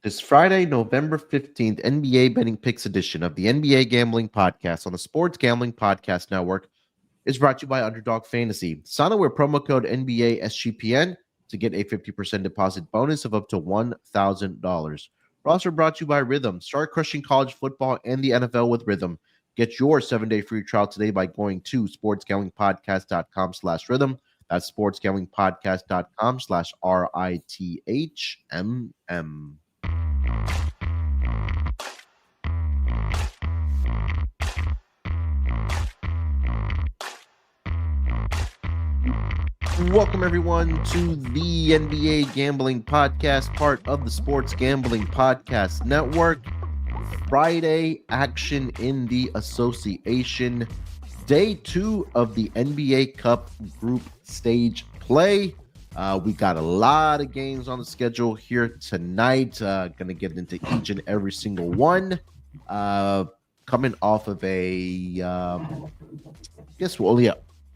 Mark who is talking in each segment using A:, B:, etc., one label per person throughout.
A: This Friday, November 15th, NBA Betting Picks edition of the NBA Gambling Podcast on the Sports Gambling Podcast Network is brought to you by Underdog Fantasy. Sign up with promo code NBA SGPN to get a 50% deposit bonus of up to $1,000. We're also brought to you by Rhythm. Start crushing college football and the NFL with Rhythm. Get your 7-day free trial today by going to sportsgamblingpodcast.com/rhythm. That's sportsgamblingpodcast.com/RITHMM. Welcome, everyone, to the NBA Gambling Podcast, part of the Sports Gambling Podcast Network. Friday action in the association. Day 2 of the NBA Cup group stage play. We got a lot of games on the schedule here tonight. Going to get into each and every single one. Coming off of a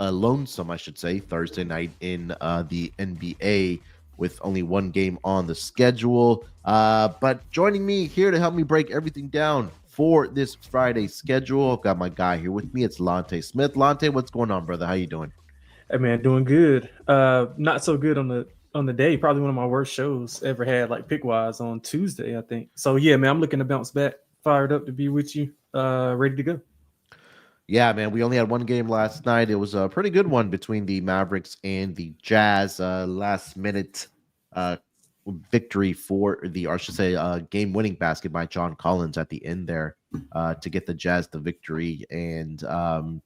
A: lonesome, I should say, Thursday night in the NBA with only one game on the schedule. But joining me here to help me break everything down for this Friday schedule, I've got my guy here with me. It's Lonte Smith. Lonte, what's going on, brother? How you doing?
B: Hey man, doing good. Not so good on the day. Probably one of my worst shows ever had, like pick wise, on Tuesday, I think. So yeah, man, I'm looking to bounce back, fired up to be with you, ready to go.
A: Yeah, man, we only had one game last night. It was a pretty good one between the Mavericks and the Jazz. Last minute victory for game-winning basket by John Collins at the end there to get the Jazz the victory. And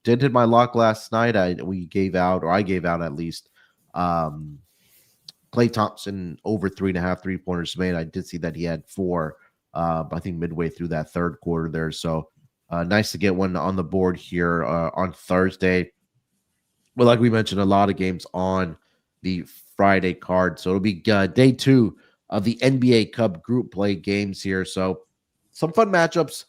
A: did hit my lock last night. I gave out at least Klay Thompson over 3.5 3-pointers made. I did see that he had 4, I think midway through that third quarter there. So nice to get one on the board here on Thursday. But like we mentioned, a lot of games on the Friday card. So it'll be day 2 of the NBA Cup group play games here. So some fun matchups,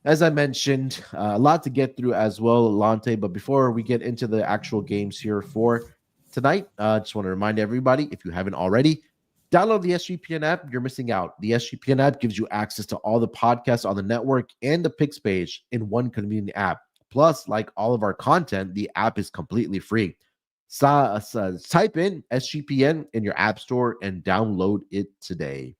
A: as I mentioned, a lot to get through as well, Lonte. But before we get into the actual games here for tonight, I just want to remind everybody, if you haven't already, download the SGPN app. You're missing out. The SGPN app gives you access to all the podcasts on the network and the picks page in one convenient app. Plus, like all of our content, the app is completely free. So, type in SGPN in your app store and download it today.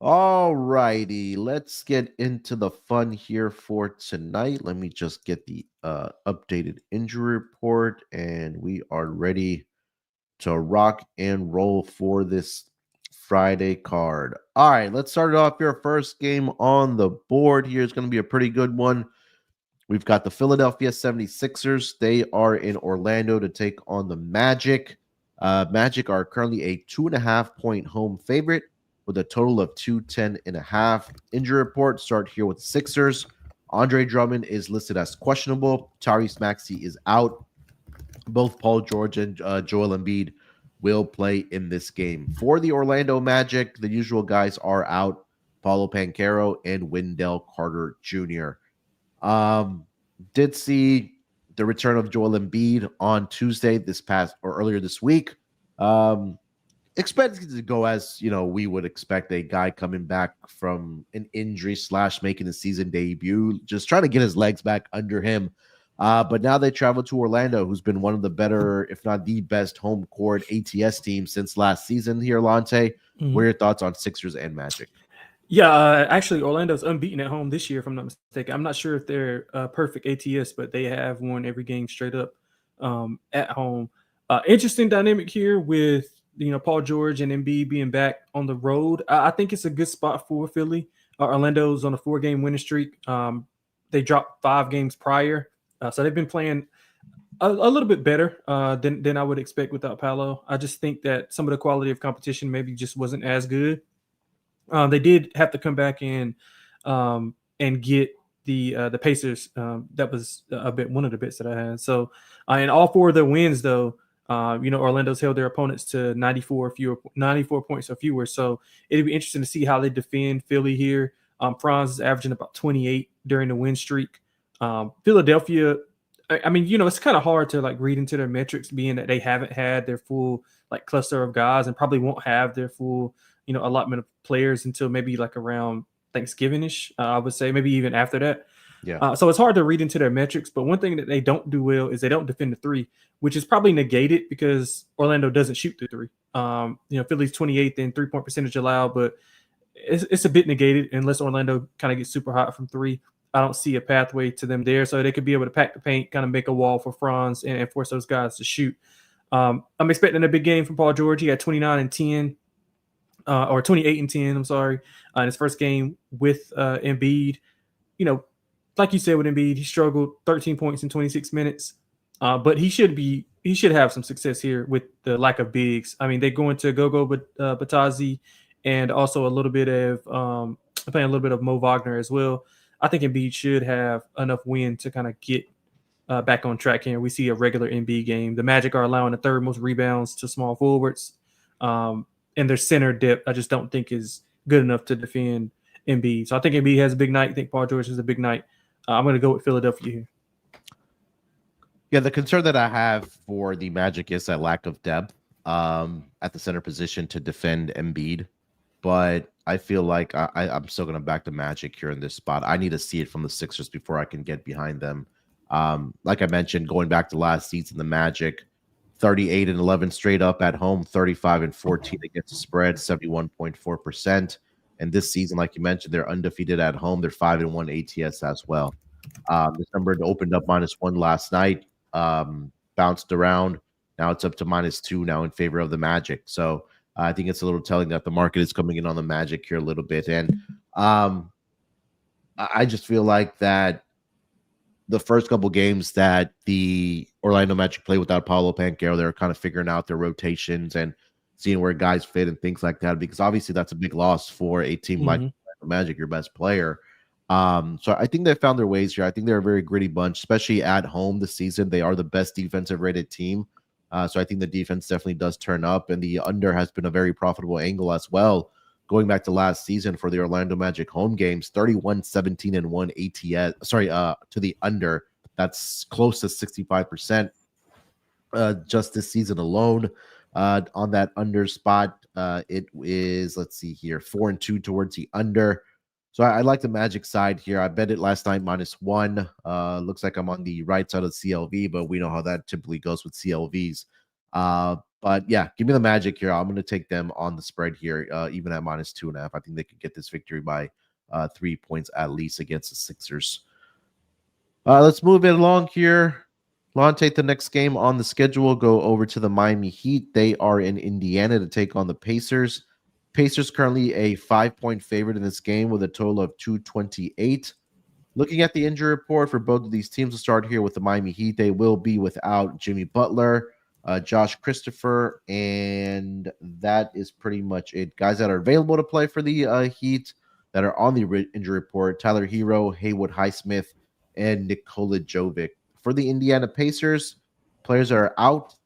A: All righty, let's get into the fun here for tonight. Let me just get the updated injury report, and we are ready to rock and roll for this Friday card. All right, let's start it off here. First game on the board here is going to be a pretty good one. We've got the Philadelphia 76ers. They are in Orlando to take on the Magic. Magic are currently a 2.5-point home favorite with a total of 210.5. Injury report start here with the Sixers. Andre Drummond is listed as questionable. Tyrese Maxey is out. Both Paul George and Joel Embiid will play in this game. For the Orlando Magic, the usual guys are out: Paulo Banchero and Wendell Carter Jr. Did see the return of Joel Embiid on Tuesday earlier this week. Expected to go as we would expect a guy coming back from an injury / making a season debut, just trying to get his legs back under him. But now they travel to Orlando, who's been one of the better, if not the best, home court ATS team since last season here, Lonte. What are your thoughts on Sixers and Magic?
B: Yeah, actually, Orlando's unbeaten at home this year, if I'm not mistaken. I'm not sure if they're perfect ATS, but they have won every game straight up at home. Interesting dynamic here with Paul George and Embiid being back on the road. I think it's a good spot for Philly. Orlando's on a 4-game winning streak. They dropped 5 games prior, so they've been playing a little bit better than I would expect without Paolo. I just think that some of the quality of competition maybe just wasn't as good. They did have to come back in and get the Pacers. That was one of the bits that I had. So in all 4 of their wins, though, Orlando's held their opponents to 94 points or fewer. So it'd be interesting to see how they defend Philly here. Franz is averaging about 28 during the win streak. Philadelphia, I mean, it's kind of hard to read into their metrics, being that they haven't had their full like cluster of guys and probably won't have their full, allotment of players until maybe like around Thanksgiving-ish, I would say, maybe even after that.
A: Yeah.
B: So it's hard to read into their metrics, but one thing that they don't do well is they don't defend the three, which is probably negated because Orlando doesn't shoot the three. Philly's 28th in 3-point percentage allowed, but it's a bit negated unless Orlando kind of gets super hot from three. I don't see a pathway to them there, so they could be able to pack the paint, kind of make a wall for Franz and force those guys to shoot. I'm expecting a big game from Paul George. He got 29 and 10, or 28 and 10. I'm sorry, in his first game with Embiid. Like you said with Embiid, he struggled 13 points in 26 minutes. But he should have some success here with the lack of bigs. I mean, they're going to Gogo Batazi and also a little bit of playing a little bit of Mo Wagner as well. I think Embiid should have enough win to kind of get back on track here. We see a regular Embiid game. The Magic are allowing the third most rebounds to small forwards. And their center depth, I just don't think is good enough to defend Embiid. So I think Embiid has a big night. I think Paul George has a big night. I'm going to go with Philadelphia here.
A: Yeah, the concern that I have for the Magic is that lack of depth at the center position to defend Embiid. But I feel like I'm still going to back the Magic here in this spot. I need to see it from the Sixers before I can get behind them. Like I mentioned, going back to last season, the Magic 38 and 11 straight up at home, 35 and 14 against the spread, 71.4%. And this season, like you mentioned, they're undefeated at home. They're 5-1 ATS as well. This number opened up -1 last night, bounced around. Now it's up to -2 now in favor of the Magic. So I think it's a little telling that the market is coming in on the Magic here a little bit. And I just feel like that the first couple games that the Orlando Magic play without Paolo Banchero, they're kind of figuring out their rotations and seeing where guys fit and things like that, because obviously that's a big loss for a team like the Magic, your best player. So I think they found their ways here. I think they're a very gritty bunch, especially at home this season. They are the best defensive rated team. So I think the defense definitely does turn up, and the under has been a very profitable angle as well. Going back to last season for the Orlando Magic home games, 31-17-1 ATS. Sorry, to the under. That's close to 65% just this season alone. On that under spot, it is, let's see here, 4-2 towards the under. So I like the Magic side here. I bet it last night -1. Looks like I'm on the right side of CLV, but we know how that typically goes with CLVs. But yeah, give me the Magic here. I'm going to take them on the spread here, even at -2.5. I think they could get this victory by 3 points at least against the Sixers. Let's move it along here. Lonte, the next game on the schedule, go over to the Miami Heat. They are in Indiana to take on the Pacers. Pacers currently a 5-point favorite in this game with a total of 228. Looking at the injury report for both of these teams, to start here with the Miami Heat, they will be without Jimmy Butler, Josh Christopher, and that is pretty much it. Guys that are available to play for the Heat that are on the injury report: Tyler Hero, Haywood Highsmith, and Nikola Jovic. For the Indiana Pacers, players that are out: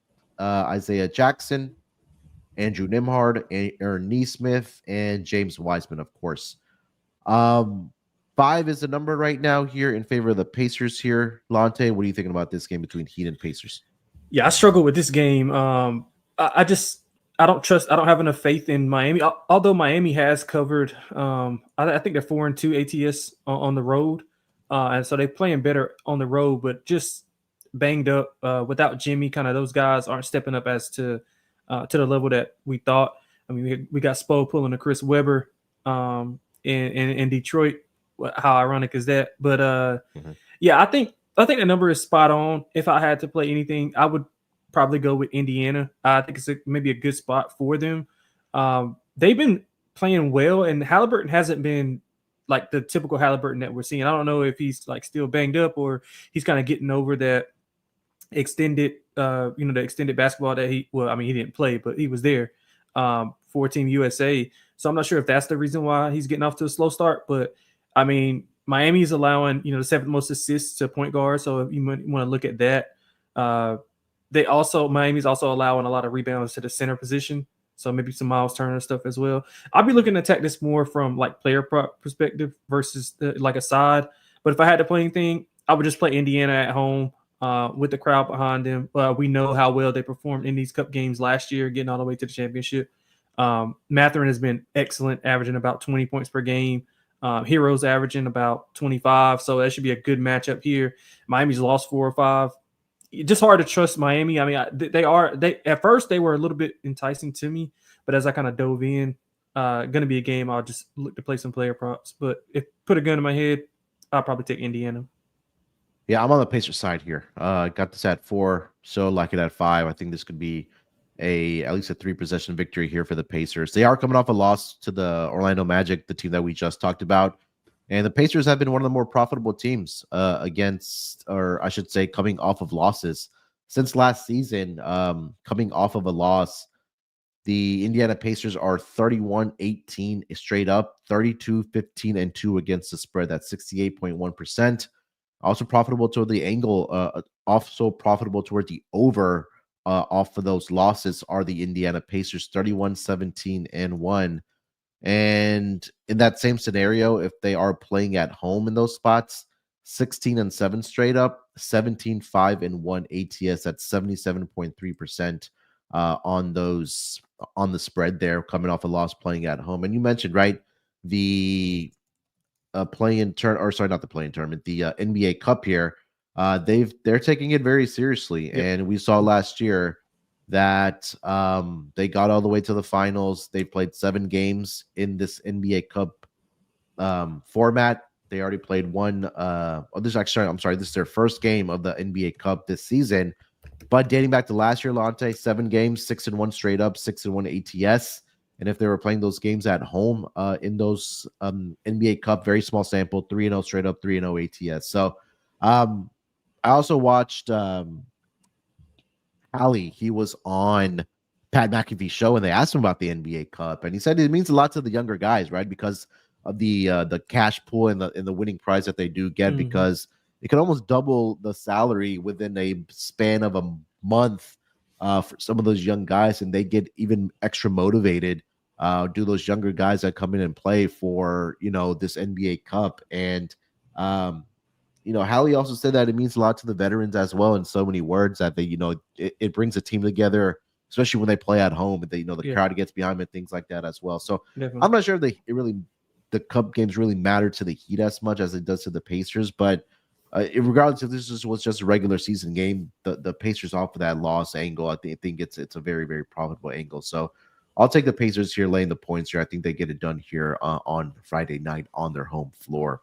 A: Isaiah Jackson, Andrew Nimhard, Aaron Nesmith, and James Wiseman, of course. 5 is the number right now here in favor of the Pacers here. Lonte, what are you thinking about this game between Heat and Pacers?
B: Yeah, I struggle with this game. I don't have enough faith in Miami. Although Miami has covered, I think they're 4-2 ATS on the road. And so they're playing better on the road, but just banged up without Jimmy. Kind of those guys aren't stepping up as to the level that we thought. I mean, we got Spo pulling a Chris Webber in Detroit. How ironic is that? But yeah, I think the number is spot on. If I had to play anything, I would probably go with Indiana. I think it's maybe a good spot for them. They've been playing well, and Halliburton hasn't been like the typical Halliburton that we're seeing. I don't know if he's like still banged up or he's kind of getting over that extended, the extended basketball that he didn't play, but he was there for Team USA. So I'm not sure if that's the reason why he's getting off to a slow start. But I mean, Miami is allowing, the 7th most assists to point guard. So if you want to look at that, Miami's also allowing a lot of rebounds to the center position. So maybe some Miles Turner stuff as well. I'll be looking to attack this more from like player perspective versus like a side. But if I had to play anything, I would just play Indiana at home. with the crowd behind them. We know how well they performed in these cup games last year, getting all the way to the championship. Mathurin has been excellent, averaging about 20 points per game. Hero's averaging about 25, so that should be a good matchup here. Miami's lost 4 or 5. Just hard to trust Miami. I mean, they at first they were a little bit enticing to me, but as I kind of dove in, going to be a game I'll just look to play some player props. But if put a gun in my head, I'll probably take Indiana.
A: Yeah, I'm on the Pacers side here. Got this at 4, so like it at 5. I think this could be at least a 3-possession victory here for the Pacers. They are coming off a loss to the Orlando Magic, the team that we just talked about. And the Pacers have been one of the more profitable teams against, or I should say, coming off of losses. Since last season, coming off of a loss, the Indiana Pacers are 31-18 straight up, 32-15-2 against the spread. That's 68.1%. Also profitable toward the angle, also profitable toward the over off of those losses are the Indiana Pacers, 31-17-1. And in that same scenario, if they are playing at home in those spots, 16-7 straight up, 17-5-1 ATS at 77.3% on the spread there, coming off a loss playing at home. And you mentioned, right, the play-in turn, or sorry, not the play-in tournament, the NBA Cup here. They're taking it very seriously, and we saw last year that they got all the way to the finals. They played 7 games in this NBA Cup format. They already played one. This is their first game of the NBA Cup this season. But dating back to last year, Lonte, 7 games, 6-1 straight up, 6-1 ATS. And if they were playing those games at home in those NBA Cup, very small sample, 3-0 straight up, 3-0 ATS. So I also watched Hallie. He was on Pat McAfee's show, and they asked him about the NBA Cup, and he said it means a lot to the younger guys, right? Because of the cash pool and the winning prize that they do get, because it can almost double the salary within a span of a month for some of those young guys, and they get even extra motivated. Do those younger guys that come in and play for this NBA Cup, and Hallie also said that it means a lot to the veterans as well in so many words that they it brings a team together, especially when they play at home, and the crowd gets behind them and things like that as well. So definitely. I'm not sure if the Cup games really matter to the Heat as much as it does to the Pacers, but regardless if this was just a regular season game, the Pacers off of that loss angle, I think it's a very, very profitable angle. So I'll take the Pacers here, laying the points here. I think they get it done here on Friday night on their home floor.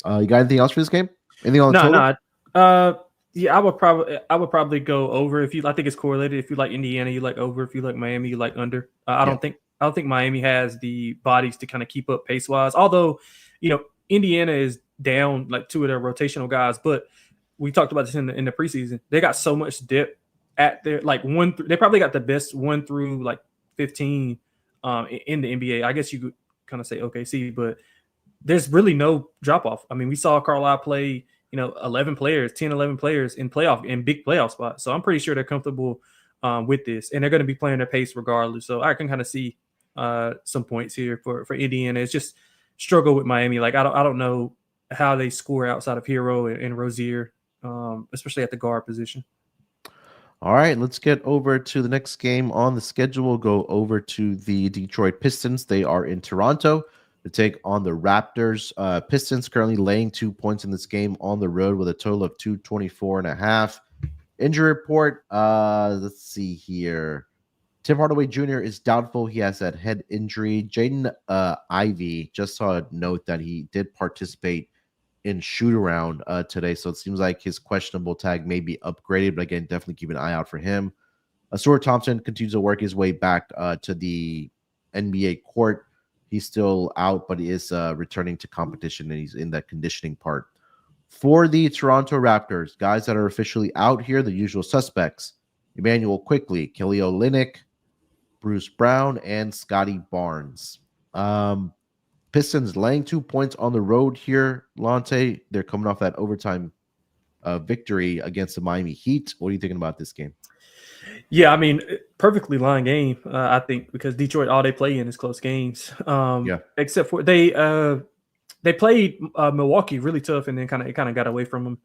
A: You got anything else for this game? Anything on the total?
B: No. Yeah, I would probably go over if you. I think it's correlated. If you like Indiana, you like over. If you like Miami, you like under. I don't think Miami has the bodies to kind of keep up pace wise. Although, Indiana is down like 2 of their rotational guys, but we talked about this in the preseason. They got so much depth at their they probably got the best 1 through 15 in the NBA. I guess you could kind of say OKC, but there's really no drop off. I mean, we saw Carlisle play 11 players in big playoff spots. So I'm pretty sure they're comfortable with this, and they're going to be playing their pace regardless. So I can kind of see some points here for Indiana. It's just struggle with Miami. I don't know how they score outside of Hero and Rozier, especially at the guard position.
A: All right, let's get over to the next game on the schedule. We'll go over to the Detroit Pistons. They are in Toronto to take on the Raptors. Pistons currently laying 2 points in this game on the road with a total of 224.5. Injury report. Let's see here. Tim Hardaway Jr. is doubtful. He has that head injury. Jaden Ivey, just saw a note that he did participate in shoot around today, so it seems like his questionable tag may be upgraded, but again, definitely keep an eye out for him. Stuart Thompson continues to work his way back to the NBA court. He's still out, but he is returning to competition, and he's in that conditioning part. For the Toronto Raptors, guys that are officially out here, the usual suspects: Emmanuel Quickley, Kelly Olynyk, Bruce Brown, and Scotty Barnes. Pistons laying 2 points on the road here, Lonte. They're coming off that overtime victory against the Miami Heat. What are you thinking about this game?
B: Yeah, I mean, perfectly lined game, I think, because Detroit, all they play in is close games. Except for they played Milwaukee really tough, and then kind of got away from them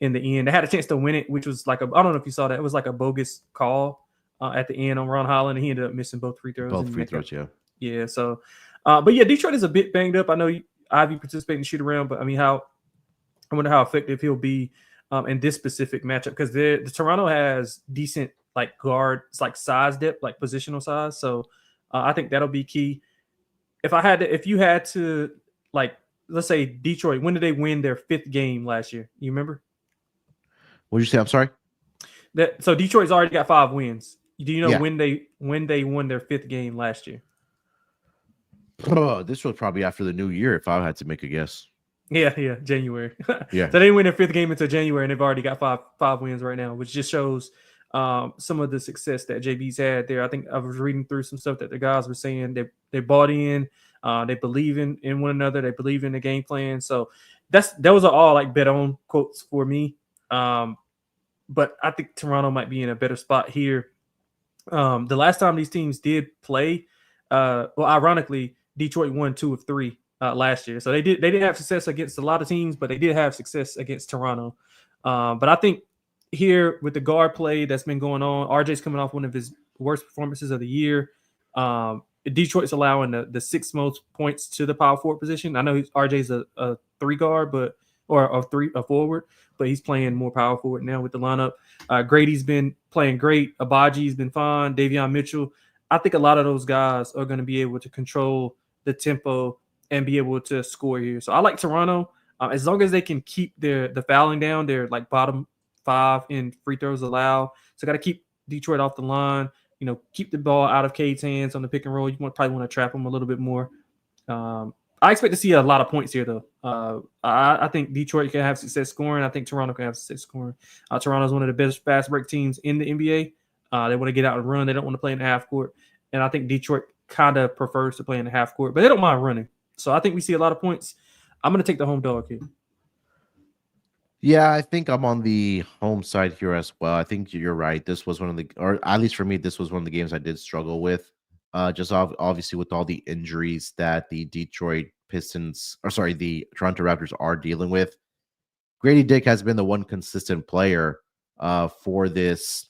B: in the end. They had a chance to win it, which was like I don't know if you saw that. It was like a bogus call at the end on Ron Holland, and he ended up missing both free throws.
A: Both free throws, yeah.
B: Yeah. So, but yeah, Detroit is a bit banged up. I know Ivy participated in shoot around, but I mean, I wonder how effective he'll be in this specific matchup, because the Toronto has decent like guards, like size depth, like positional size. So I think that'll be key. If you had to, like, let's say Detroit, when did they win their 5th game last year? You remember?
A: What did you say? I'm sorry.
B: So Detroit's already got 5 wins. Do you know
A: Yeah.
B: when they won their 5th game last year?
A: Oh, this was probably after the new year, if I had to make a guess.
B: Yeah, January.
A: Yeah.
B: So they didn't win their 5th game until January, and they've already got five wins right now, which just shows some of the success that JB's had there. I think I was reading through some stuff that the guys were saying. They bought in, they believe in one another, they believe in the game plan. So those are all like bet on quotes for me. But I think Toronto might be in a better spot here. The last time these teams did play, ironically, Detroit won 2 of 3 last year. So they didn't have success against a lot of teams, but they did have success against Toronto. But I think here with the guard play that's been going on, RJ's coming off one of his worst performances of the year. Detroit's allowing the 6th most points to the power forward position. I know RJ's a 3 guard, or a forward, but he's playing more power forward now with the lineup. Grady's been playing great. Abaji's been fine. Davion Mitchell. I think a lot of those guys are going to be able to control the tempo and be able to score here. So I like Toronto as long as they can keep the fouling down. They're like bottom 5 in free throws allowed. So got to keep Detroit off the line. Keep the ball out of Cade's hands on the pick and roll. You probably want to trap him a little bit more. I expect to see a lot of points here, though. I think Detroit can have success scoring. I think Toronto can have success scoring. Toronto's one of the best fast break teams in the NBA. They want to get out and run. They don't want to play in the half court. And I think Detroit kind of prefers to play in the half court, but they don't mind running. So I think we see a lot of points. I'm going to take the home dog here.
A: Yeah, I think I'm on the home side here as well. I think you're right. This was or at least for me, this was one of the games I did struggle with. Just obviously with all the injuries that the the Toronto Raptors are dealing with. Grady Dick has been the one consistent player for this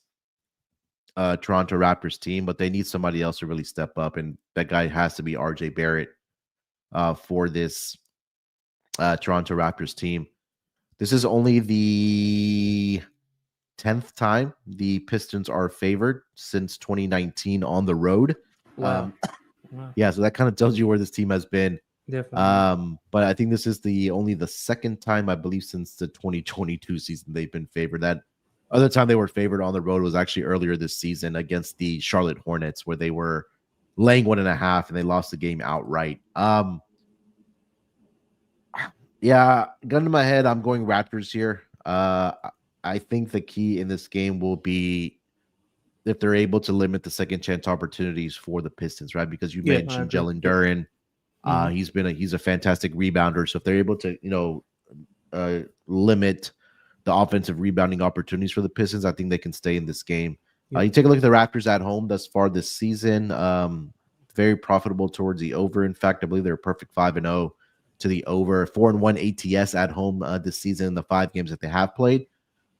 A: Toronto Raptors team, but they need somebody else to really step up, and that guy has to be RJ Barrett for this Toronto Raptors team. This is only the 10th time the Pistons are favored since 2019 on the road.
B: Wow.
A: Yeah, so that kind of tells you where this team has been.
B: Definitely.
A: But I think this is only the 2nd time, I believe, since the 2022 season they've been favored. That other time they were favored on the road was actually earlier this season against the Charlotte Hornets, where they were laying 1.5 and they lost the game outright. Yeah, gun to my head, I'm going Raptors here. I think the key in this game will be if they're able to limit the second chance opportunities for the Pistons, right? Because you mentioned Jalen Duren. He's a fantastic rebounder. So if they're able to, limit the offensive rebounding opportunities for the Pistons, I think they can stay in this game. You take a look at the Raptors at home thus far this season. Very profitable towards the over. In fact, I believe they're a perfect 5-0 to the over. 4-1 ATS at home this season in the 5 games that they have played.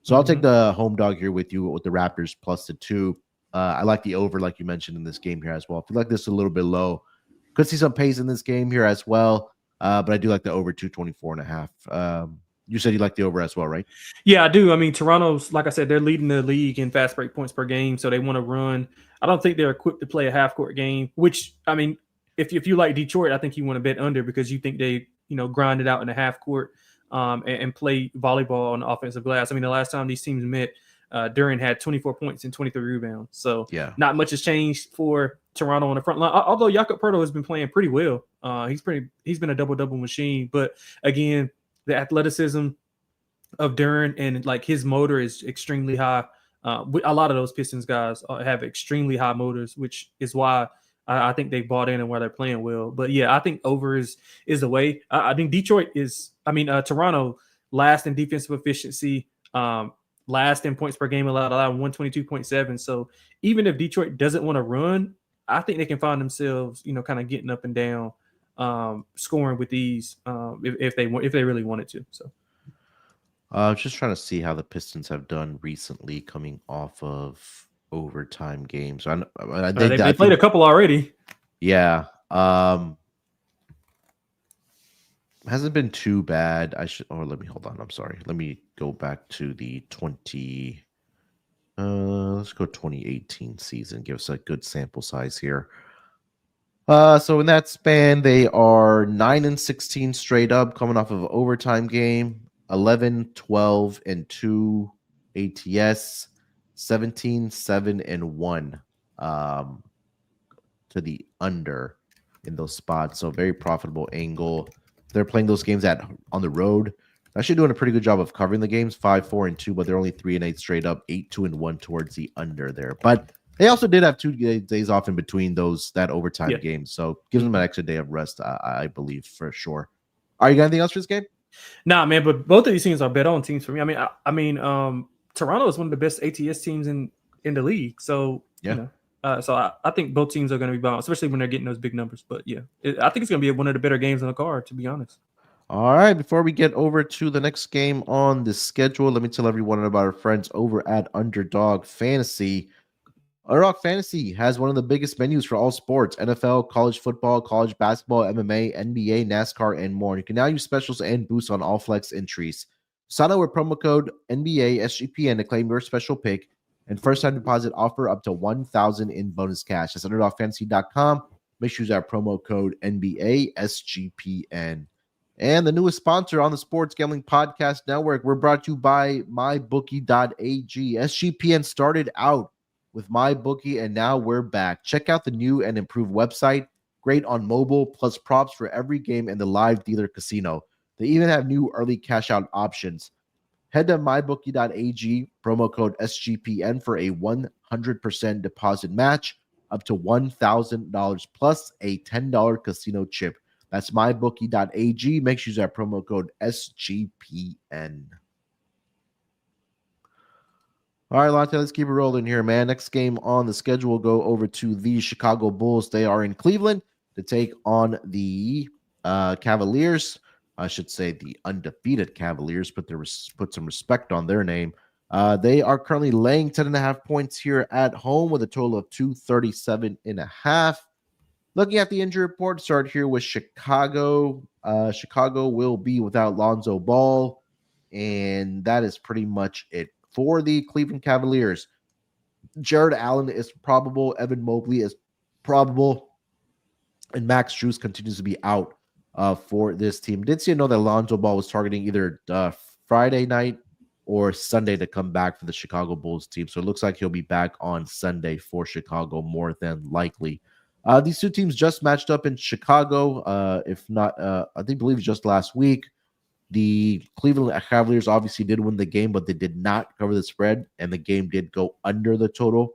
A: So I'll take the home dog here with you with the Raptors plus the 2. I like the over, like you mentioned, in this game here as well. I feel like this is a little bit low. Could see some pace in this game here as well. But I do like the over 224.5. You said you like the over as well, right?
B: Yeah, I do. I mean, Toronto's, like I said, they're leading the league in fast break points per game, so they want to run. I don't think they're equipped to play a half court game, which, I mean, if you like Detroit, I think you want to bet under because you think they, grind it out in the half court and play volleyball on the offensive glass. I mean, the last time these teams met, Duren had 24 points and 23 rebounds. So not much has changed for Toronto on the front line. Although Jakob Poeltl has been playing pretty well. He's been a double-double machine. But again, the athleticism of Duren and like his motor is extremely high. A lot of those Pistons guys have extremely high motors, which is why I think they bought in and why they're playing well. But yeah, I think over is the way. I think Toronto last in defensive efficiency, last in points per game allowed 122.7. So even if Detroit doesn't want to run, I think they can find themselves, kind of getting up and down, scoring with these if they really wanted to. So
A: Just trying to see how the Pistons have done recently coming off of overtime games.
B: They
A: I
B: played a
A: think,
B: couple already.
A: yeah. Hasn't been too bad. Let me hold on. I'm sorry. Let me go back to the 20. Let's go 2018 season. Give us a good sample size here. So in that span, they are 9-16 straight up, coming off of an overtime game, 11, 12, and 2 ATS, 17, 7, and 1 to the under in those spots. So very profitable angle. They're playing those games on the road. Actually doing a pretty good job of covering the games, 5, 4, and 2, but they're only 3 and 8 straight up, 8, 2, and 1 towards the under there. But they also did have 2 days off in between that overtime game, so gives them an extra day of rest, I believe, for sure. Are you got anything else for this game?
B: Nah, man, but both of these teams are bet on teams for me. I mean, Toronto is one of the best ATS teams in the league. So
A: Yeah.
B: So I think both teams are going to be balanced, especially when they're getting those big numbers. But yeah, I think it's going to be one of the better games on the card, to be honest.
A: All right, before we get over to the next game on the schedule, let me tell everyone about our friends over at Underdog Fantasy. Underdog Fantasy has one of the biggest menus for all sports: NFL, college football, college basketball, MMA, NBA, NASCAR, and more. You can now use specials and boosts on all flex entries. Sign up with promo code NBA SGPN to claim your special pick and first-time deposit offer up to $1,000 in bonus cash. That's UnderdogFantasy.com. Make sure you use our promo code NBA SGPN. And the newest sponsor on the Sports Gambling Podcast Network, we're brought to you by MyBookie.ag. SGPN started out with MyBookie, and now we're back. Check out the new and improved website. Great on mobile, plus props for every game in the live dealer casino. They even have new early cash out options. Head to mybookie.ag, promo code SGPN for a 100% deposit match up to $1,000 plus a $10 casino chip. That's mybookie.ag. Make sure you use that promo code SGPN. All right, Lonte, let's keep it rolling here, man. Next game on the schedule will go over to the Chicago Bulls. They are in Cleveland to take on the Cavaliers. I should say the undefeated Cavaliers, put some respect on their name. They are currently laying 10.5 points here at home with a total of 237.5. Looking at the injury report, start here with Chicago. Chicago will be without Lonzo Ball, and that is pretty much it. For the Cleveland Cavaliers, Jared Allen is probable, Evan Mobley is probable, and Max Strus continues to be out for this team. Did see know that Lonzo Ball was targeting either Friday night or Sunday to come back for the Chicago Bulls team. So it looks like he'll be back on Sunday for Chicago more than likely. These two teams just matched up in Chicago. If not, I believe just last week. The Cleveland Cavaliers obviously did win the game, but they did not cover the spread, and the game did go under the total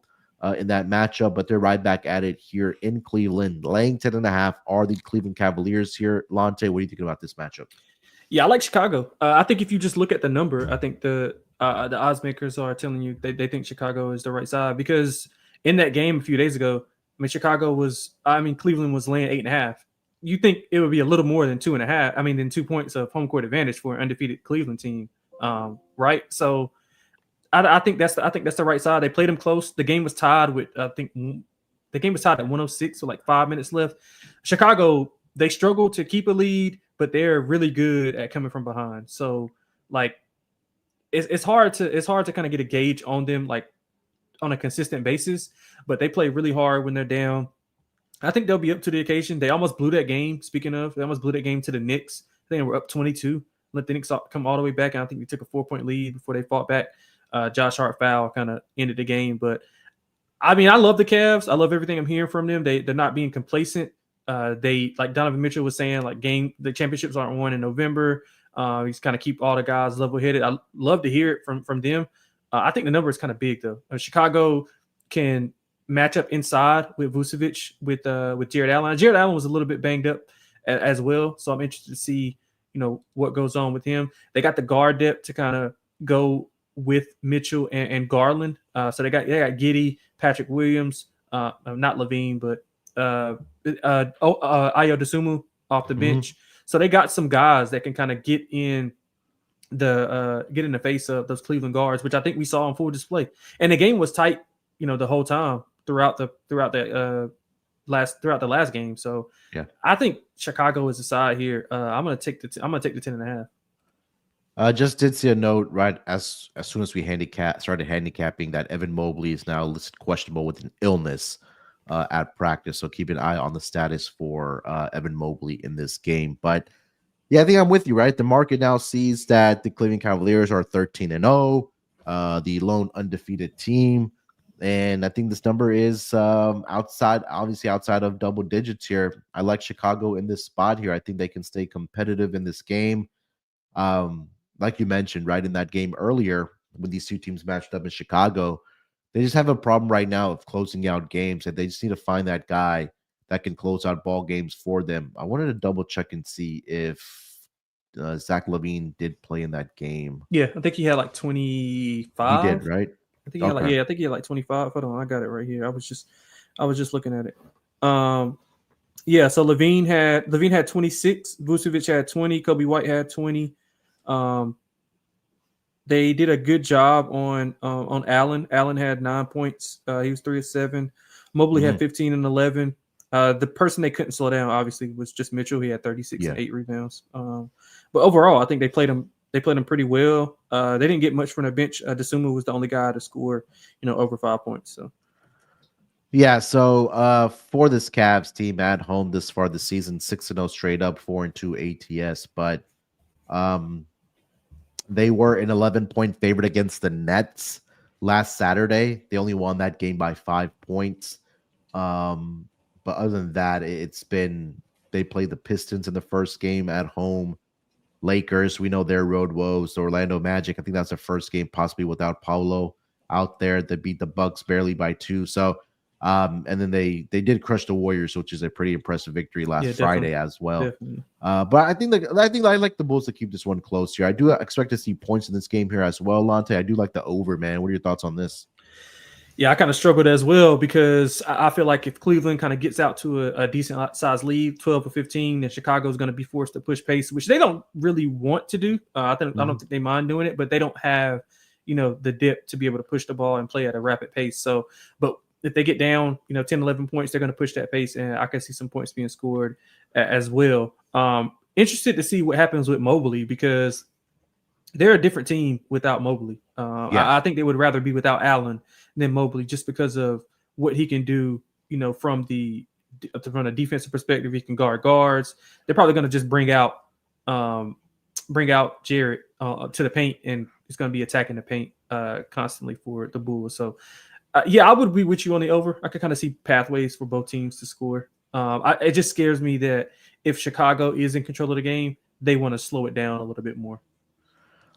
A: in that matchup. But they're right back at it here in Cleveland. Laying 10.5 are the Cleveland Cavaliers here. Lonte, what do you think about this matchup?
B: Yeah, I like Chicago. I think if you just look at the number, I think the odds makers are telling you they think Chicago is the right side, because in that game a few days ago, Cleveland was laying 8.5. You think it would be a little more than 2.5? Than 2 points of home court advantage for an undefeated Cleveland team, right? So I think that's the right side. They played them close. The game was tied with the game was tied at 106, so like 5 minutes left. Chicago, they struggle to keep a lead, but they're really good at coming from behind. So like it's hard to kind of get a gauge on them like on a consistent basis, but they play really hard when they're down. I think they'll be up to the occasion. They almost blew that game. Speaking of, they almost blew that game to the Knicks. I think they were up 22. Let the Knicks come all the way back, and I think they took a 4-point lead before they fought back. Josh Hart foul kind of ended the game. But I love the Cavs. I love everything I'm hearing from them. They're not being complacent. They, like Donovan Mitchell was saying, like the championships aren't won in November. He's kind of keep all the guys level headed. I love to hear it from them. I think the number is kind of big though. Chicago can match up inside with Vucevic with Jared Allen. Jared Allen was a little bit banged up as well, so I'm interested to see what goes on with him. They got the guard depth to kind of go with Mitchell and Garland. So they got Giddey, Patrick Williams, not Levine, but Ayo Dosunmu off the bench. So they got some guys that can kind of get in get in the face of those Cleveland guards, which I think we saw on full display. And the game was tight, the whole time throughout the last game. So
A: Yeah.
B: I think Chicago is the side here. I'm gonna take the 10.5.
A: I just did see a note right as soon as we started handicapping that Evan Mobley is now listed questionable with an illness at practice. So keep an eye on the status for Evan Mobley in this game. But yeah, I think I'm with you, right? The market now sees that the Cleveland Cavaliers are 13-0, the lone undefeated team. And I think this number is obviously outside of double digits here. I like Chicago in this spot here. I think they can stay competitive in this game. Like you mentioned, right, in that game earlier, when these two teams matched up in Chicago, they just have a problem right now of closing out games, and they just need to find that guy that can close out ball games for them. I wanted to double check and see if Zach LaVine did play in that game.
B: Yeah, I think he had like 25.
A: He did, right?
B: I think he had like 25. Hold on, I got it right here. I was just looking at it. Yeah, so LaVine had 26, Vucevic had 20, Kobe White had 20. They did a good job on Allen. Allen had 9 points. He was 3 of 7. Mobley had 15 and 11. The person they couldn't slow down obviously was just Mitchell. He had 36 and 8 rebounds. But overall, I think they played him pretty well. They didn't get much from the bench. Dosunmu was the only guy to score, over 5 points. So
A: yeah, so for this Cavs team at home this far this season, 6-0 straight up, 4-2 ATS, but they were an 11-point favorite against the Nets last Saturday. They only won that game by 5 points. But other than that, they played the Pistons in the first game at home. Lakers, we know their road woes. The Orlando Magic, I think that's the first game possibly without Paulo out there. They beat the Bucks barely by 2. So, and then they did crush the Warriors, which is a pretty impressive victory last Friday as well. But I think I like the Bulls to keep this one close here. I do expect to see points in this game here as well, Lonte. I do like the over, man. What are your thoughts on this?
B: Yeah, I kind of struggled as well because I feel like if Cleveland kind of gets out to a decent size lead, 12 or 15, then Chicago is going to be forced to push pace, which they don't really want to do. I don't think they mind doing it, but they don't have, the depth to be able to push the ball and play at a rapid pace. So, but if they get down, 10, 11 points, they're going to push that pace, and I can see some points being scored as well. Interested to see what happens with Mobley because they're a different team without Mobley. I think they would rather be without Allen than Mobley just because of what he can do, from a defensive perspective. He can guard guards. They're probably going to just bring out Jarrett to the paint, and he's going to be attacking the paint constantly for the Bulls. So, I would be with you on the over. I could kind of see pathways for both teams to score. It just scares me that if Chicago is in control of the game, they want to slow it down a little bit more.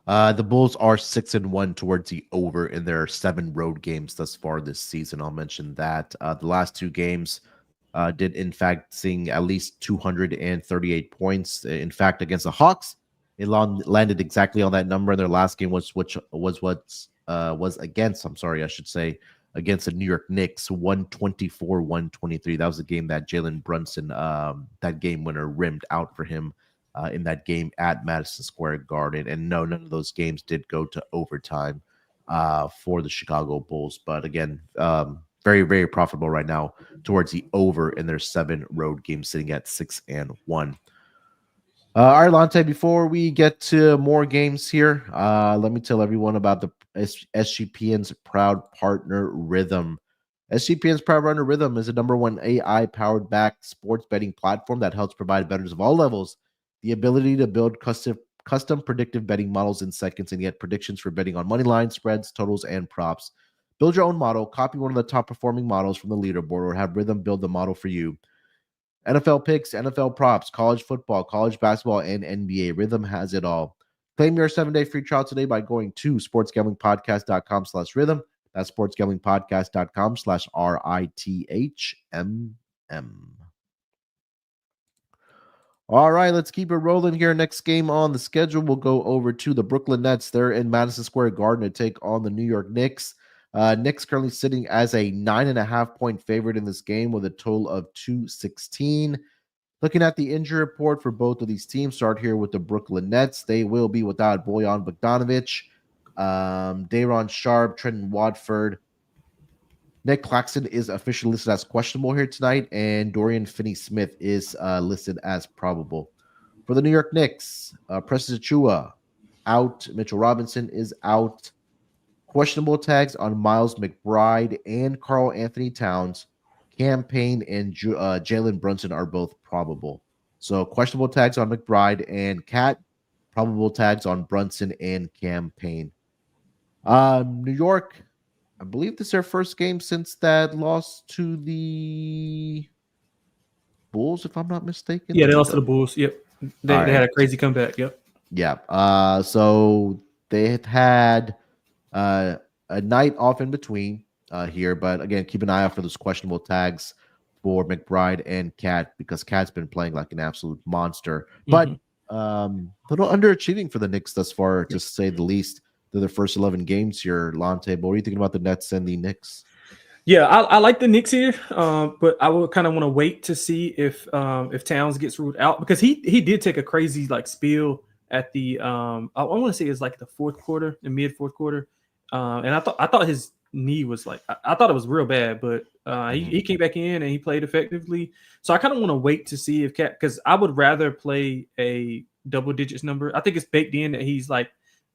A: The Bulls are 6-1 towards the over in their 7 road games thus far this season. I'll mention that the last 2 games did in fact sing at least 238 points. In fact, against the Hawks, it landed exactly on that number. Their last game was against. I'm sorry, I should say against the New York Knicks, 124-123. That was a game that Jalen Brunson, that game winner, rimmed out for him. In that game at Madison Square Garden. And no, none of those games did go to overtime for the Chicago Bulls. But again, very, very profitable right now towards the over in their 7 road games, sitting at 6-1. All right, Lonte, before we get to more games here, let me tell everyone about the SGPN's proud partner, Rhythm. SGPN's proud partner, Rhythm, is a #1 AI-powered backed sports betting platform that helps provide bettors of all levels the ability to build custom predictive betting models in seconds and get predictions for betting on money lines, spreads, totals, and props. Build your own model, copy one of the top performing models from the leaderboard, or have Rhythm build the model for you. NFL picks, NFL props, college football, college basketball, and NBA. Rhythm has it all. Claim your 7-day free trial today by going to sportsgamblingpodcast.com/rhythm. That's sportsgamblingpodcast.com/RITHMM. All right, let's keep it rolling here. Next game on the schedule, we'll go over to the Brooklyn Nets. They're in Madison Square Garden to take on the New York Knicks. Knicks currently sitting as a 9.5-point favorite in this game with a total of 216. Looking at the injury report for both of these teams, start here with the Brooklyn Nets. They will be without Bojan Bogdanovic, Day'Ron Sharp, Trenton Watford. Nick Claxton is officially listed as questionable here tonight, and Dorian Finney-Smith is listed as probable. For the New York Knicks, Precious Achiuwa out. Mitchell Robinson is out. Questionable tags on Miles McBride and Karl Anthony Towns. Cam Payne and Jalen Brunson are both probable. So questionable tags on McBride and Cat. Probable tags on Brunson and Cam Payne. New York, I believe this is their first game since that loss to the Bulls, if I'm not mistaken.
B: Yeah, they lost to the Bulls. Yep. They had a crazy comeback. Yep.
A: Yeah. So they had a night off in between here, but again, keep an eye out for those questionable tags for McBride and Cat because Cat's been playing like an absolute monster. But little underachieving for the Knicks thus far, to say the least. They're their first 11 games here, Lonte. But what are you thinking about the Nets and the Knicks?
B: Yeah, I like the Knicks here, but I would kind of want to wait to see if Towns gets ruled out because he did take a crazy like spiel at the I want to say it's like the mid fourth quarter, and I thought his knee was like I thought it was real bad, but he came back in and he played effectively. So I kind of want to wait to see if Cat, because I would rather play a double digits number. I think it's baked in that he's like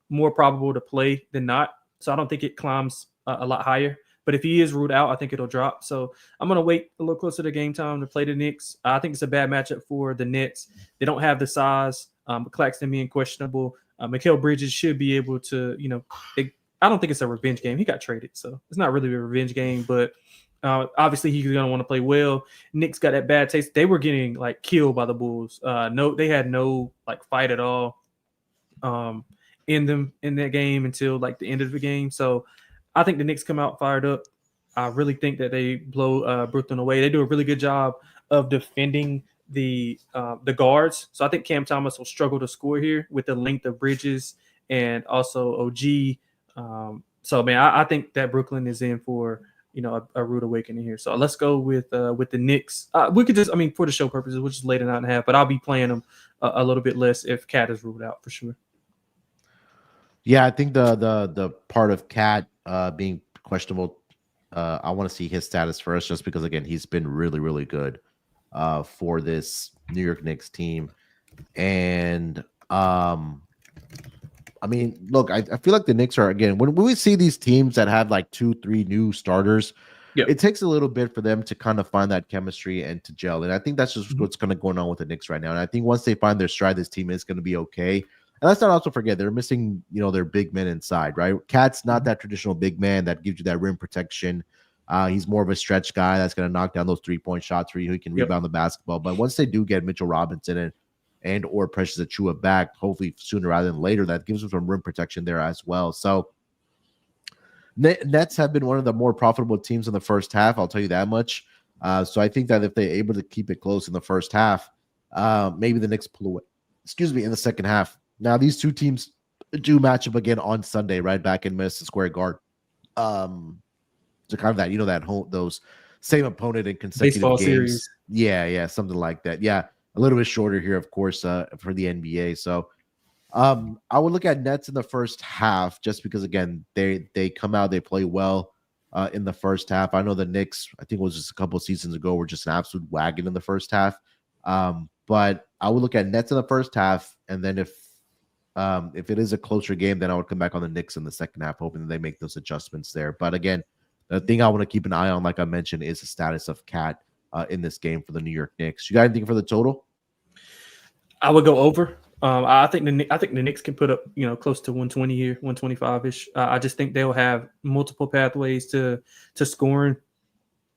B: more probable to play than not, so I don't think it climbs a lot higher. But if he is ruled out, I think it'll drop. So I'm going to wait a little closer to game time to play the Knicks. I think it's a bad matchup for the Nets. They don't have the size. Claxton being questionable. Mikal Bridges should be able to, I don't think it's a revenge game. He got traded, so it's not really a revenge game. But obviously he's going to want to play well. Knicks got that bad taste. They were getting like killed by the Bulls. They had no like fight at all in that game until like the end of the game. So I think the Knicks come out fired up. I really think that they blow Brooklyn away. They do a really good job of defending the guards. So I think Cam Thomas will struggle to score here with the length of Bridges and also OG. I think that Brooklyn is in for a rude awakening here. So let's go with the Knicks. We could just, for the show purposes, we'll just lay it out and a half. But I'll be playing them a little bit less if Cat is ruled out for sure.
A: Yeah, I think the part of Cat being questionable, I want to see his status first, just because again he's been really really good for this New York Knicks team, and look, I feel like the Knicks are, again, when we see these teams that have like 2-3 new starters, it takes a little bit for them to kind of find that chemistry and to gel, and I think that's just what's kind of going on with the Knicks right now. And I think once they find their stride, this team is going to be okay. And let's not also forget they're missing, their big men inside, right? Cat's not that traditional big man that gives you that rim protection. He's more of a stretch guy that's going to knock down those 3-point shots for you. He can rebound the basketball. But once they do get Mitchell Robinson and or Precious Achiuwa back, hopefully sooner rather than later, that gives them some rim protection there as well. So Nets have been one of the more profitable teams in the first half. I'll tell you that much. So I think that if they're able to keep it close in the first half, maybe the Knicks pull away. In the second half. Now, these two teams do match up again on Sunday, right back in Madison Square Garden. So kind of that, those same opponent in consecutive
B: baseball
A: games.
B: Series.
A: Yeah, something like that. Yeah, a little bit shorter here, of course, for the NBA. So I would look at Nets in the first half just because, again, they come out, they play well in the first half. I know the Knicks, I think it was just a couple of seasons ago, were just an absolute wagon in the first half. But I would look at Nets in the first half, and then if it is a closer game, then I would come back on the Knicks in the second half, hoping that they make those adjustments there. But again, the thing I want to keep an eye on, like I mentioned, is the status of Cat in this game for the New York Knicks. You got anything for the total?
B: I would go over. I think the Knicks can put up close to 120 here, 125-ish. I just think they'll have multiple pathways to scoring.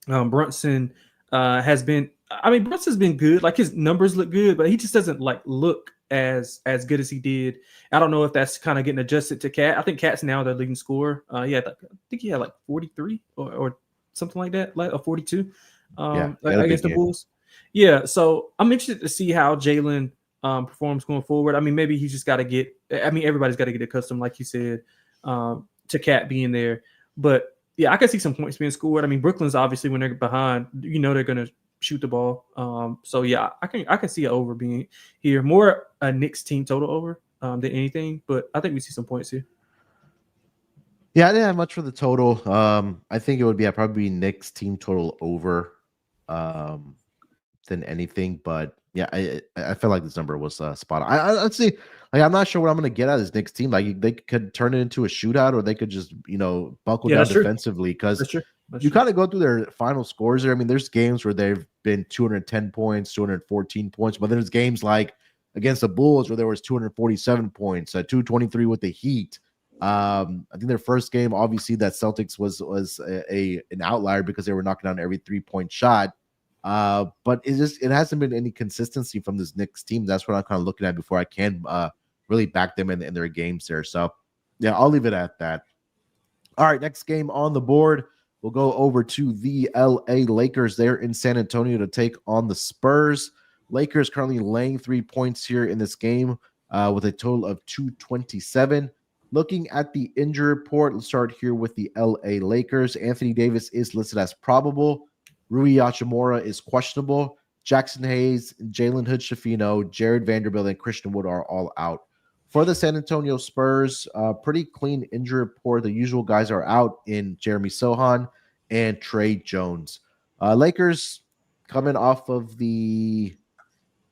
B: Brunson has been. Brunson's been good. Like his numbers look good, but he just doesn't look as good as he did. I don't know if that's kind of getting adjusted to Cat. I think Cat's now their leading scorer. I think he had like 43 or something like that, like a 42 against the Bulls. Yeah, so I'm interested to see how Jalen performs going forward. Maybe he's just got to get. Everybody's got to get accustomed, like you said, to Cat being there. But yeah, I can see some points being scored. Brooklyn's obviously, when they're behind, they're going to shoot the ball. So yeah, I can see an over being here, more a Knicks team total over than anything. But I think we see some points here.
A: Yeah, I didn't have much for the total. I think it would be probably Knicks team total over than anything. But yeah, I feel like this number was spot on. Let's see. Like, I'm not sure what I'm going to get out of this Knicks team. Like, they could turn it into a shootout, or they could just buckle down defensively, because you kind of go through their final scores there. I mean, there's games where they've been 210 points, 214 points, but there's games like against the Bulls where there was 247 points, 223 with the Heat. I think their first game, obviously, that Celtics was an outlier because they were knocking down every 3-point shot. But it hasn't been any consistency from this Knicks team. That's what I'm kind of looking at before I can really back them in their games there. So yeah, I'll leave it at that. All right, next game on the board, we'll go over to the LA Lakers. They're in San Antonio to take on the Spurs. Lakers currently laying 3 points here in this game with a total of 227. Looking at the injury report, let's start here with the LA Lakers. Anthony Davis is listed as probable. Rui Hachimura is questionable. Jackson Hayes, Jalen Hood-Schifino, Jared Vanderbilt, and Christian Wood are all out. For the San Antonio Spurs, pretty clean injury report. The usual guys are out in Jeremy Sohan and Trey Jones. Lakers coming off of the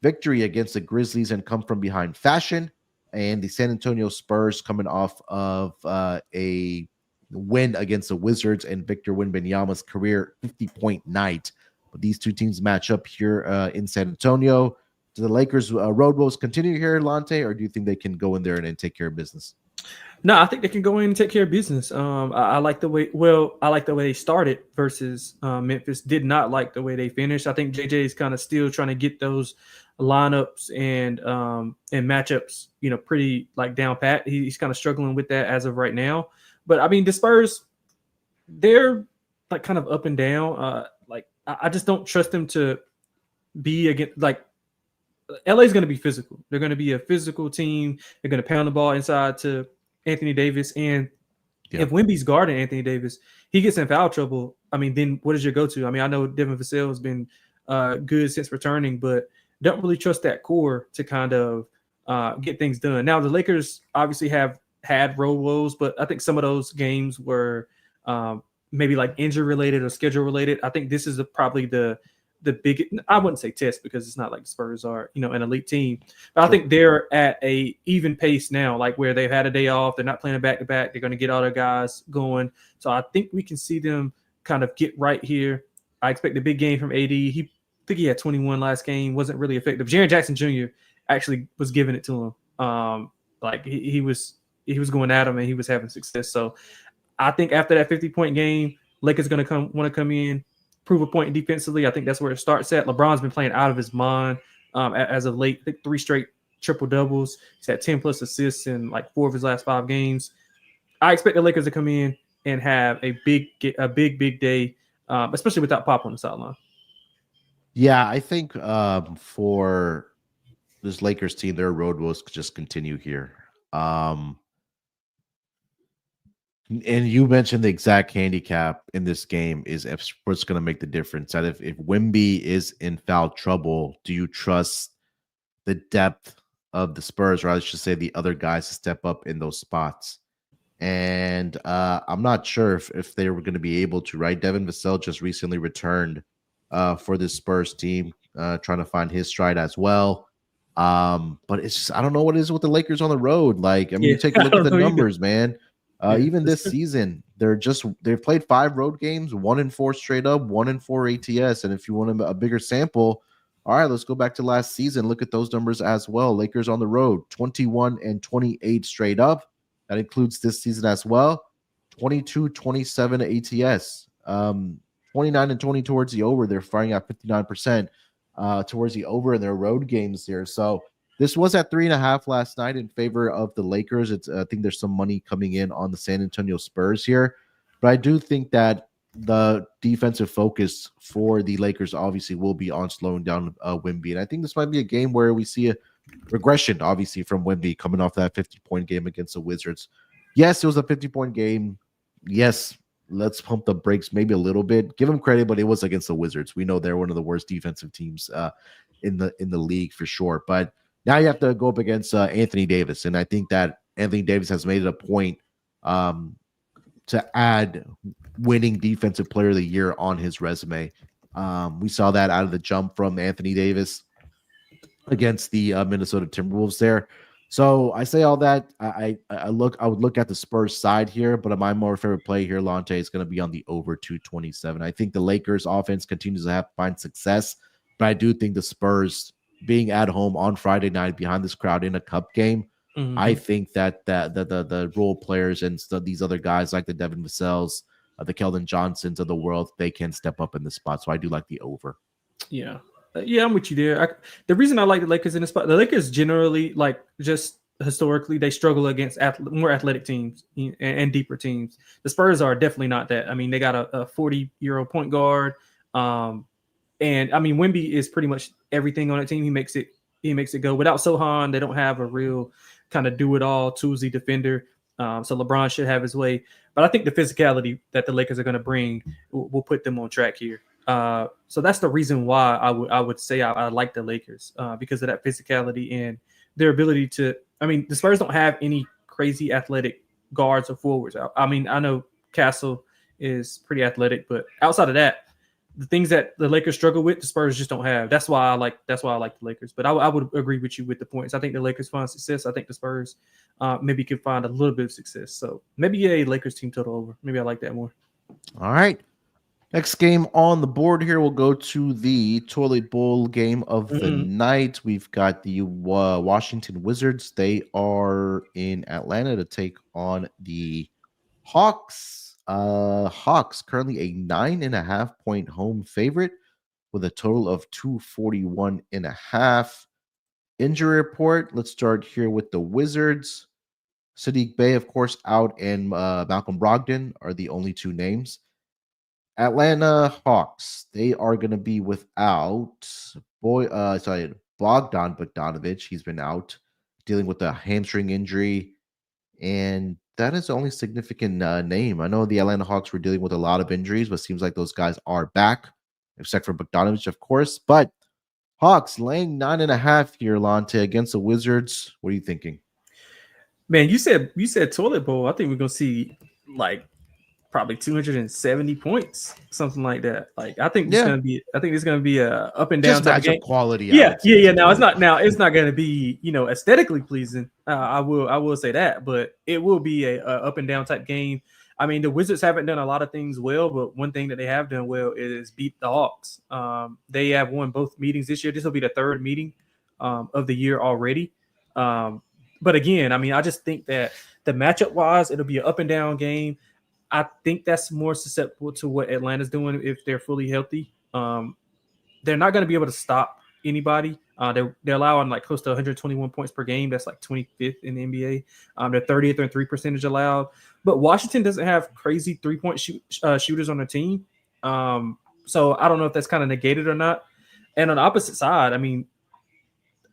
A: victory against the Grizzlies and come from behind fashion. And the San Antonio Spurs coming off of a win against the Wizards and Victor Wembanyama's career 50-point night. But these two teams match up here in San Antonio. Do the Lakers road woes continue here, Lonte, or do you think they can go in there and take care of business?
B: No, I think they can go in and take care of business. I like the way. I like the way they started versus Memphis. Did not like the way they finished. I think JJ is kind of still trying to get those lineups and matchups, pretty like down pat. He's kind of struggling with that as of right now. But I mean, the Spurs, they're like kind of up and down. I just don't trust them to be against LA is going to be physical. They're going to be a physical team. They're going to pound the ball inside to Anthony Davis. And if Wemby's guarding Anthony Davis, he gets in foul trouble. I mean, then what is your go-to? I mean, I know Devin Vassell has been good since returning, but don't really trust that core to kind of get things done. Now, the Lakers obviously have had road woes, but I think some of those games were maybe like injury related or schedule related. I think this is probably the big, I wouldn't say test because it's not like Spurs are, an elite team, but I think they're at a even pace now, like where they've had a day off. They're not playing back to back. They're going to get all their guys going. So I think we can see them kind of get right here. I expect a big game from AD. I think he had 21 last game, wasn't really effective. Jaren Jackson Jr. actually was giving it to him. He was going at him and he was having success. So I think after that 50-point game, Lakers going to want to come in, prove a point defensively. I think that's where it starts at. LeBron's been playing out of his mind as of late. I think 3 straight triple doubles. He's had 10 plus assists in like 4 of his last 5 games. I expect the Lakers to come in and have a big day, especially without Pop on the sideline.
A: Yeah, I think for this Lakers team, their road woes could just continue here. And you mentioned the exact handicap in this game is what's going to make the difference. That if Wemby is in foul trouble, do you trust the depth of the Spurs, or I should say the other guys, to step up in those spots? And I'm not sure if they were going to be able to, right? Devin Vassell just recently returned for this Spurs team, trying to find his stride as well. But it's just, I don't know what it is with the Lakers on the road. Like, I mean, you take a look at the numbers, man. Even this season, they've played 5 road games, 1-4 straight up, 1-4 ATS. And if you want a bigger sample, all right, let's go back to last season. Look at those numbers as well. Lakers on the road, 21-28 straight up. That includes this season as well. 22-27 ATS. 29-20 towards the over. They're firing at 59% towards the over in their road games here. So this was at 3.5 last night in favor of the Lakers. I think there's some money coming in on the San Antonio Spurs here. But I do think that the defensive focus for the Lakers obviously will be on slowing down Wemby. And I think this might be a game where we see a regression, obviously, from Wemby coming off that 50-point game against the Wizards. Yes, it was a 50-point game. Yes, let's pump the brakes maybe a little bit. Give them credit, but it was against the Wizards. We know they're one of the worst defensive teams in the league for sure. But now you have to go up against Anthony Davis, and I think that Anthony Davis has made it a point to add winning defensive player of the year on his resume. We saw that out of the jump from Anthony Davis against the Minnesota Timberwolves there. So I say all that. I would look at the Spurs side here, but my more favorite play here, Lonte, is going to be on the over 227. I think the Lakers offense continues to find success, but I do think the Spurs being at home on Friday night behind this crowd in a cup game, I think that the role players and these other guys like the Devin Vassell's, the Keldon Johnsons of the world, they can step up in the spot. So I do like the over.
B: Yeah. Yeah, I'm with you there. The reason I like the Lakers in the spot, the Lakers generally, like, just historically, they struggle against more athletic teams and deeper teams. The Spurs are definitely not that. I mean, they got a 40-year-old point guard. And I mean, Wemby is pretty much everything on that team. He makes it go. Without Sohan, they don't have a real kind of do-it-all, toolsy defender. So LeBron should have his way. But I think the physicality that the Lakers are going to bring will put them on track here. So that's the reason why I would say I like the Lakers because of that physicality and their ability to. I mean, the Spurs don't have any crazy athletic guards or forwards. I mean, I know Castle is pretty athletic, but outside of that, the things that the Lakers struggle with, the Spurs just don't have. That's why I like the Lakers. But I would agree with you with the points. I think the Lakers find success. I think the Spurs maybe can find a little bit of success. So maybe a Lakers team total over. Maybe I like that more.
A: All right. Next game on the board here, we'll go to the toilet bowl game of the night. We've got the Washington Wizards. They are in Atlanta to take on the Hawks. Hawks currently a 9.5-point home favorite with a total of 241.5. Injury report. Let's start here with the Wizards. Sadiq Bey, of course, out, and Malcolm Brogdon are the only two names. Atlanta Hawks, they are going to be without Bogdan Bogdanovic. He's been out dealing with a hamstring injury, and that is the only significant name. I know the Atlanta Hawks were dealing with a lot of injuries, but it seems like those guys are back, except for Bogdanovic, of course. But Hawks laying 9.5 here, Lonte, against the Wizards. What are you thinking?
B: Man, you said toilet bowl. I think we're gonna see like probably 270 points, something like that. Like I think it's gonna be a up and down type game.
A: Quality.
B: Yeah. Now it's not gonna be aesthetically pleasing. I will say that, but it will be a up and down type game. I mean, the Wizards haven't done a lot of things well, but one thing that they have done well is beat the Hawks. They have won both meetings this year. This will be the third meeting of the year already. But again, I mean, I just think that the matchup wise, it'll be an up and down game. I think that's more susceptible to what Atlanta's doing if they're fully healthy. They're not going to be able to stop anybody. They're allowing like close to 121 points per game. That's like 25th in the NBA. They're 30th in 3% allowed. But Washington doesn't have crazy three-point shooters on the team. So I don't know if that's kind of negated or not. And on the opposite side, I mean,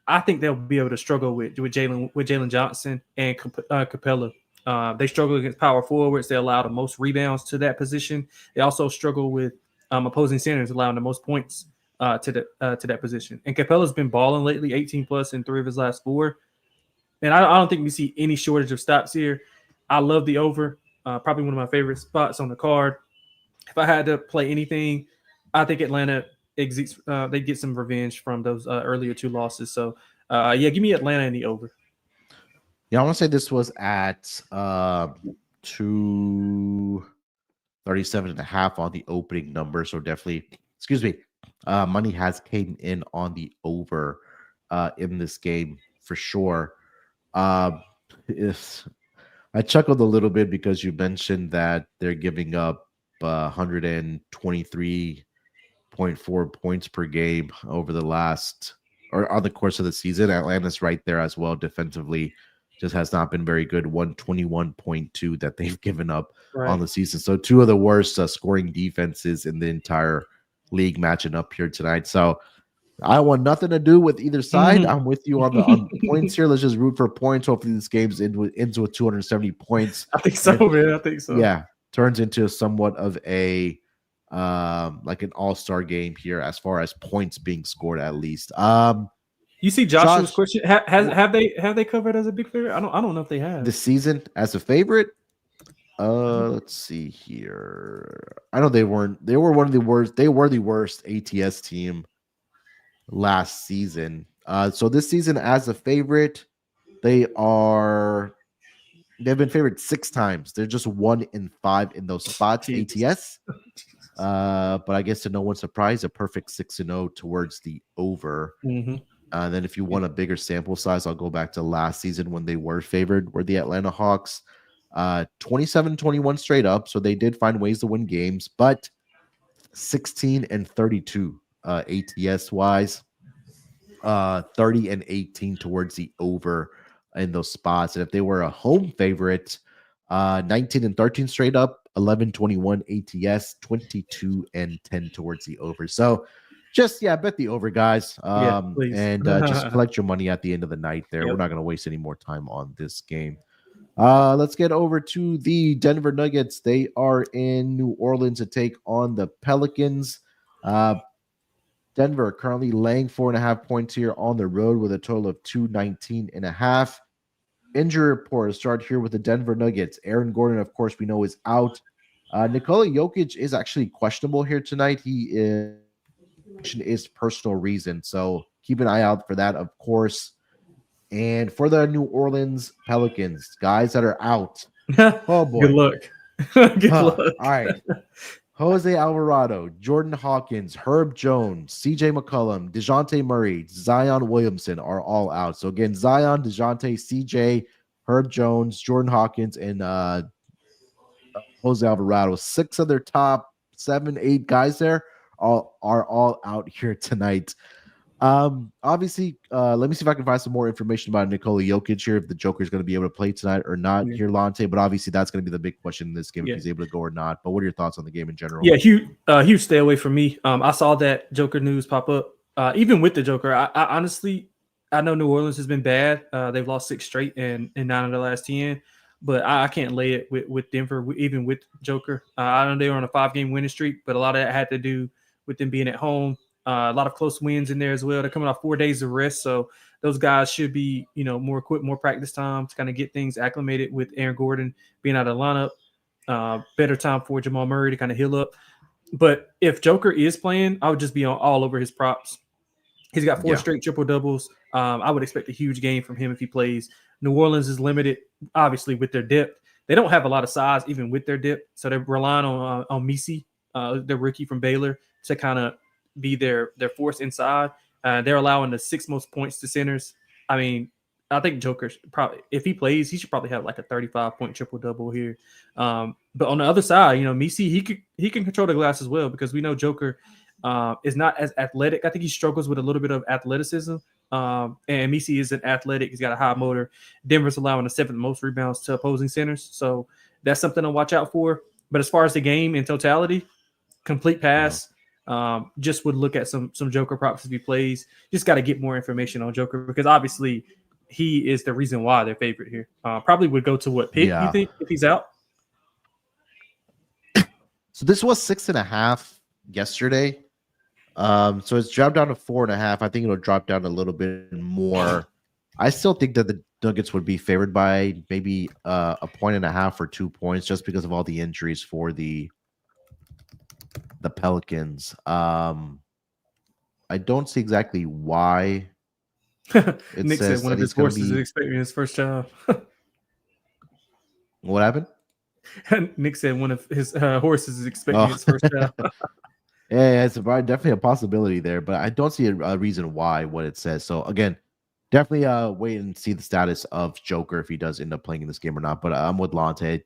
B: I think they'll be able to struggle with Jalen Johnson and Capella. They struggle against power forwards. They allow the most rebounds to that position. They also struggle with opposing centers, allowing the most points to that position. And Capella's been balling lately, 18 plus in 3 of his last 4. And I don't think we see any shortage of stops here. I love the over. Probably one of my favorite spots on the card. If I had to play anything, I think Atlanta they get some revenge from those earlier 2 losses. So give me Atlanta in the over.
A: Yeah, I want to say this was at 237.5 on the opening number. So definitely, money has came in on the over in this game for sure. I chuckled a little bit because you mentioned that they're giving up 123.4 points per game over the last or on the course of the season. Atlanta's right there as well defensively. Just has not been very good. 121.2 that they've given up on the season. So 2 of the worst scoring defenses in the entire league matching up here tonight. So I want nothing to do with either side. I'm with you on the points here. Let's just root for points. Hopefully this game's ends with 270 points.
B: I think so, man. I think so.
A: Yeah. turns into somewhat of a like an all-star game here as far as points being scored at least.
B: You see Joshua's
A: Josh,
B: question. Have they covered as a big favorite? I don't know if they have.
A: this season as a favorite. Let's see here. I know they weren't. They were one of the worst. They were the worst ATS team last season. So this season as a favorite, they've been favored 6 times. They're just 1-5 in those spots ATS. But I guess to no one's surprise, a perfect 6-0 towards the over.
B: Mm-hmm.
A: Then if you want a bigger sample size, I'll go back to last season when they were favored, were the Atlanta Hawks. 27-21 straight up. So they did find ways to win games, but 16-32 ATS wise. 30-18 towards the over in those spots. And if they were a home favorite, 19-13 straight up, 11-21 ATS, 22-10 towards the over. So just bet the over, guys. And just collect your money at the end of the night there. We're not going to waste any more time on this game. Let's get over to the Denver Nuggets. They are in New Orleans to take on the Pelicans. Denver currently laying 4.5 points here on the road with a total of 219.5. Injury report to start here with the Denver Nuggets. Aaron Gordon, of course, we know is out. Nikola Jokic is actually questionable here tonight. He is personal reason, so keep an eye out for that, of course. And for the New Orleans Pelicans, guys that are out. Oh boy,
B: good luck. Good luck.
A: All right. Jose Alvarado, Jordan Hawkins, Herb Jones, CJ McCollum, DeJounte Murray, Zion Williamson are all out. So again, Zion, DeJounte, CJ, Herb Jones, Jordan Hawkins, and Jose Alvarado. 6 of their top 7, 8 guys there are all out here tonight. Obviously, let me see if I can find some more information about Nikola Jokic here, if the Joker is going to be able to play tonight or not here, Lonte. But obviously, that's going to be the big question in this game, if he's able to go or not. But what are your thoughts on the game in general?
B: Yeah, huge stay away from me. I saw that Joker news pop up. Even with the Joker, I honestly, I know New Orleans has been bad. They've lost 6 straight and 9 of the last 10. But I can't lay it with Denver, even with Joker. I know they were on a 5-game winning streak, but a lot of that had to do with them being at home. A lot of close wins in there as well. They're coming off 4 days of rest, so those guys should be, more equipped, more practice time to kind of get things acclimated with Aaron Gordon being out of the lineup. Better time for Jamal Murray to kind of heal up. But if Joker is playing, I would just be all over his props. He's got 4 straight triple doubles. I would expect a huge game from him if he plays. New Orleans is limited, obviously, with their depth. They don't have a lot of size, even with their depth, so they're relying on Misi, the rookie from Baylor, to kind of be their force inside. They're allowing the 6th most points to centers. I mean, I think Joker's probably, if he plays, he should probably have like a 35-point triple double here. But on the other side, Misi, he can control the glass as well, because we know Joker is not as athletic. I think he struggles with a little bit of athleticism. And Misi isn't athletic. He's got a high motor. Denver's allowing the 7th most rebounds to opposing centers, so that's something to watch out for. But as far as the game in totality, complete pass. Just would look at some Joker props if he plays. Just got to get more information on Joker, because obviously he is the reason why they're favorite here. Probably would go to what pick you think if he's out?
A: So this was 6.5 yesterday. So it's dropped down to 4.5. I think it'll drop down a little bit more. I still think that the Nuggets would be favored by maybe 1.5 or 2 points, just because of all the injuries for the Pelicans. I don't see exactly why.
B: Nick said one of his horses is expecting his first child.
A: What happened?
B: Nick said one of his horses is expecting his first child.
A: Yeah, it's definitely a possibility there, but I don't see a reason why what it says. So again, definitely wait and see the status of Joker, if he does end up playing in this game or not. But I'm with Lonte.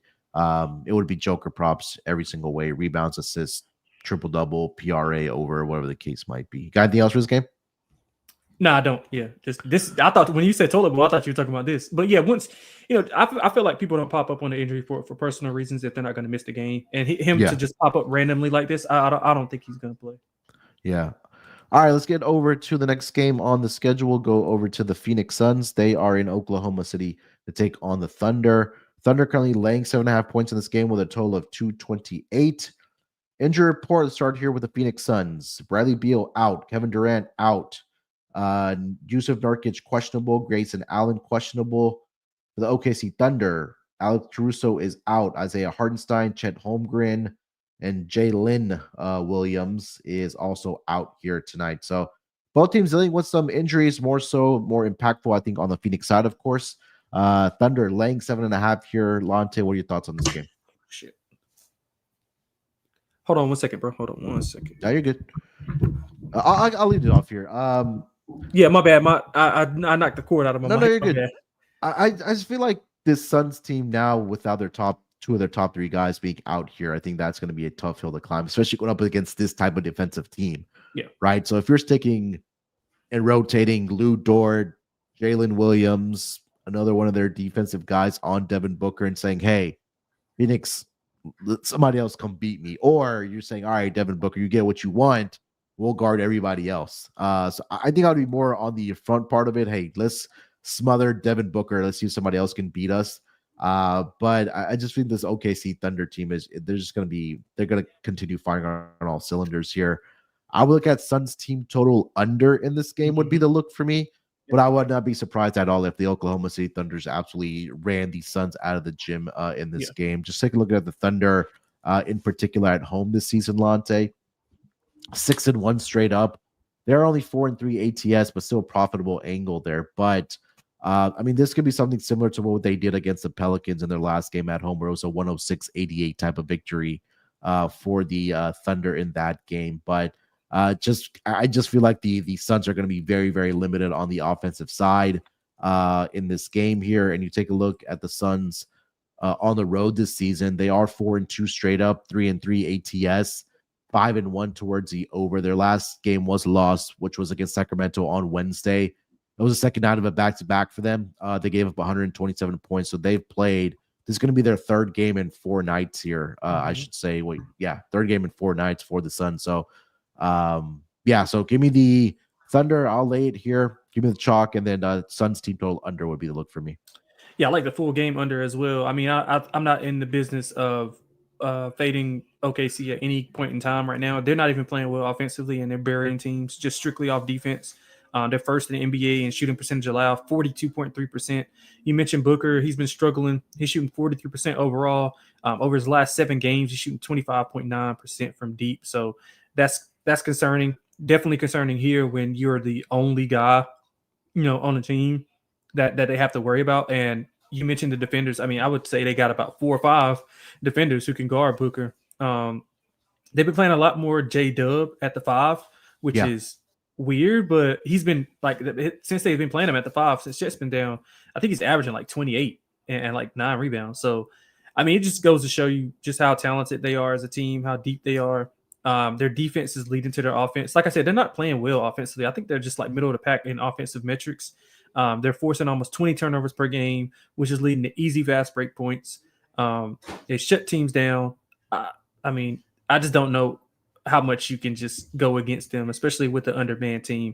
A: It would be Joker props every single way: rebounds, assists, triple double, PRA over, whatever the case might be. Got anything else for this game?
B: No, I don't. Yeah, just this. I thought when you said toilet bowl, I thought you were talking about this. But yeah, once I feel like people don't pop up on the injury report for personal reasons if they're not going to miss the game, and him to just pop up randomly like this, I don't think he's going to play.
A: Yeah. All right, let's get over to the next game on the schedule. Go over to the Phoenix Suns. They are in Oklahoma City to take on the Thunder. Thunder currently laying 7.5 points in this game with a total of 228. Injury report. Let's start here with the Phoenix Suns. Bradley Beal out. Kevin Durant out. Yusuf Nurkic questionable. Grayson Allen questionable. For the OKC Thunder, Alex Caruso is out. Isaiah Hartenstein, Chet Holmgren, and Jalen Williams is also out here tonight. So both teams dealing with some injuries, more impactful, I think, on the Phoenix side, of course. Thunder laying 7.5 here. Lonte, what are your thoughts on this game?
B: Shit. Hold on 1 second, bro. Hold on 1 second.
A: Yeah, you're good. I'll leave it off here.
B: Yeah, my bad. I knocked the cord out of my mic.
A: No, you're
B: My
A: good.
B: bad.
A: I just feel like this Suns team now, without two of their top three guys being out here, I think that's going to be a tough hill to climb, especially going up against this type of defensive team.
B: Yeah.
A: Right. So if you're sticking and rotating Lou Dort, Jalen Williams, another one of their defensive guys on Devin Booker and saying, hey, Phoenix, let somebody else come beat me. Or you're saying, all right, Devin Booker, you get what you want. We'll guard everybody else. So I think I'd be more on the front part of it. Hey, let's smother Devin Booker. Let's see if somebody else can beat us. But I just think this OKC Thunder team they're going to continue firing on all cylinders here. I would look at Suns team total under in this game would be the look for me. But I would not be surprised at all if the Oklahoma City Thunders absolutely ran the Suns out of the gym in this game. Just take a look at the Thunder in particular at home this season, Lonte. 6-1 straight up. They're only 4-3 ATS, but still a profitable angle there. But I mean, this could be something similar to what they did against the Pelicans in their last game at home, where it was a 106-88 type of victory for the Thunder in that game. But I just feel like the Suns are going to be very, very limited on the offensive side in this game here. And you take a look at the Suns on the road this season. They are 4-2 straight up, 3-3 ATS, 5-1 towards the over. Their last game was lost, which was against Sacramento on Wednesday. It was the second night of a back-to-back for them. They gave up 127 points, so they've played. This is going to be their third game in 4 nights here. I should say, third game in 4 nights for the Suns. So, so give me the Thunder. I'll lay it here. Give me the chalk, and then Suns team total under would be the look for me.
B: Yeah, I like the full game under as well. I mean, I'm not in the business of fading OKC at any point in time right now. They're not even playing well offensively, and they're burying teams just strictly off defense. They're first in the NBA in shooting percentage allowed, 42.3%. You mentioned Booker. He's been struggling. He's shooting 43% overall. Over his last 7 games, he's shooting 25.9% from deep. So that's concerning. Definitely concerning here when you're the only guy, on the team that they have to worry about. And you mentioned the defenders. I mean, I would say they got about 4 or 5 defenders who can guard Booker. They've been playing a lot more J-Dub at the 5, which is weird, but he's been since they've been playing him at the 5, since Chet's been down, I think he's averaging like 28 and like 9 rebounds. So, I mean, it just goes to show you just how talented they are as a team, how deep they are. Their defense is leading to their offense. Like I said, they're not playing well offensively. I think they're just like middle of the pack in offensive metrics. They're forcing almost 20 turnovers per game, which is leading to easy, fast break points. They shut teams down. I mean, I just don't know how much you can just go against them, especially with the undermanned team.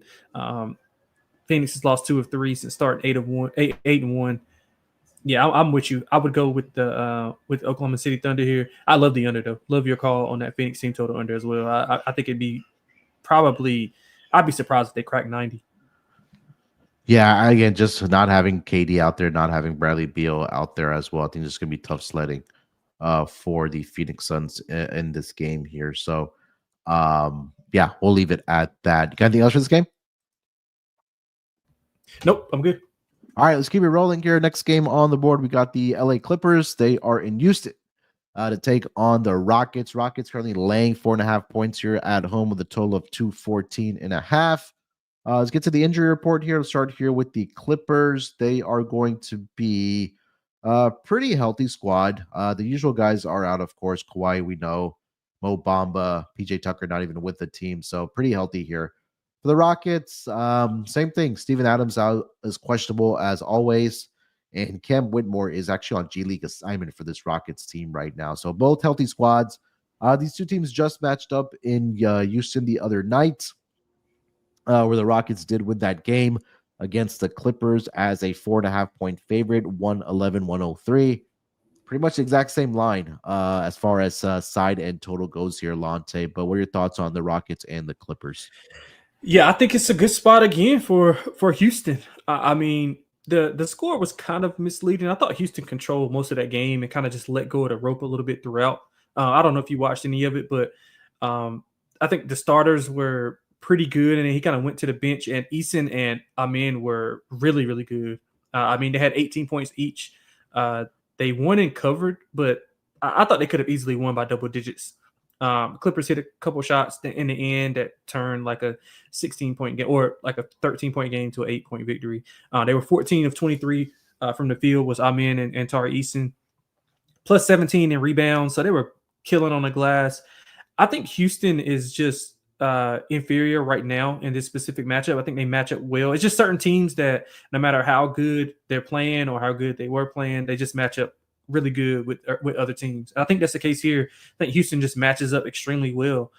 B: Phoenix has lost 2 of 3 since starting 8-1. Yeah, I'm with you. I would go with the with Oklahoma City Thunder here. I love the under though. Love your call on that Phoenix team total under as well. I think it'd be I'd be surprised if they crack 90.
A: Yeah, again, just not having KD out there, not having Bradley Beal out there as well. I think it's going to be tough sledding for the Phoenix Suns in this game here. So, we'll leave it at that. You got anything else for this game?
B: Nope, I'm good.
A: All right, let's keep it rolling here. Next game on the board, we got the LA Clippers. They are in Houston to take on the Rockets. Rockets currently laying 4.5 points here at home with a total of 214.5. Let's get to the injury report here. Let's start here with the Clippers. They are going to be a pretty healthy squad. The usual guys are out, of course. Kawhi, we know. Mo Bamba, PJ Tucker, not even with the team. So pretty healthy here. For the Rockets, same thing. Steven Adams out is questionable as always. And Cam Whitmore is actually on G League assignment for this Rockets team right now. So both healthy squads. These two teams just matched up in Houston the other night, where the Rockets did win that game against the Clippers as a 4.5 point favorite, 111-103. pretty much the exact same line as far as side and total goes here, Lonte. But what are your thoughts on the Rockets and the Clippers?
B: Yeah, I think it's a good spot again for Houston. I mean, the score was kind of misleading. I thought Houston controlled most of that game and kind of just let go of the rope a little bit throughout. I don't know if you watched any of it, but I think the starters were pretty good, and then he kind of went to the bench. And Eason and Amin were really, really good. I mean, they had 18 points each. They won and covered, but I thought they could have easily won by double digits. Clippers hit a couple shots in the end that turned like a 16-point game or like a 13-point game to an 8-point victory. They were 14 of 23 from the field was Amin and Tari Eason, plus 17 in rebounds. So they were killing on the glass. I think Houston is just inferior right now in this specific matchup. I think they match up well. It's just certain teams that no matter how good they're playing or how good they were playing, they just match up really good with other teams. I think that's the case here. I think Houston just matches up extremely well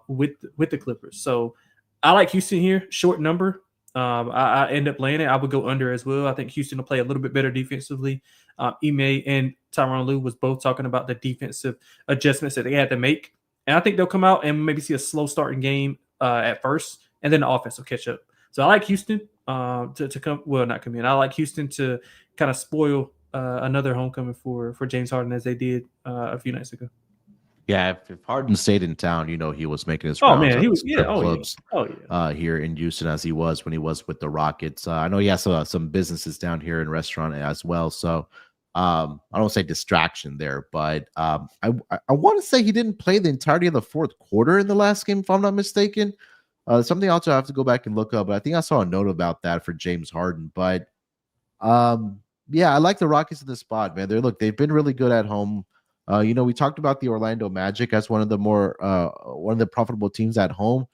B: with the Clippers. So I like Houston here, short number. I end up laying it. I would go under as well. I think Houston will play a little bit better defensively. Ime and Tyronn Lue was both talking about the defensive adjustments that they had to make. And I think they'll come out and maybe see a slow starting game at first, and then the offense will catch up. So I like Houston to come. Well, not come in. I like Houston to kind of spoil another homecoming for James Harden as they did a few nights ago.
A: Yeah, if Harden stayed in town, he was making his
B: rounds.
A: Oh man,
B: he was
A: clubs here in Houston as he was when he was with the Rockets. I know he has some businesses down here in restaurant as well. So I don't say distraction there, but I want to say he didn't play the entirety of the fourth quarter in the last game, if I'm not mistaken. Something else I have to go back and look up, but I think I saw a note about that for James Harden. But yeah, I like the Rockets in this spot, man. They've been really good at home. We talked about the Orlando Magic as one of the profitable teams at home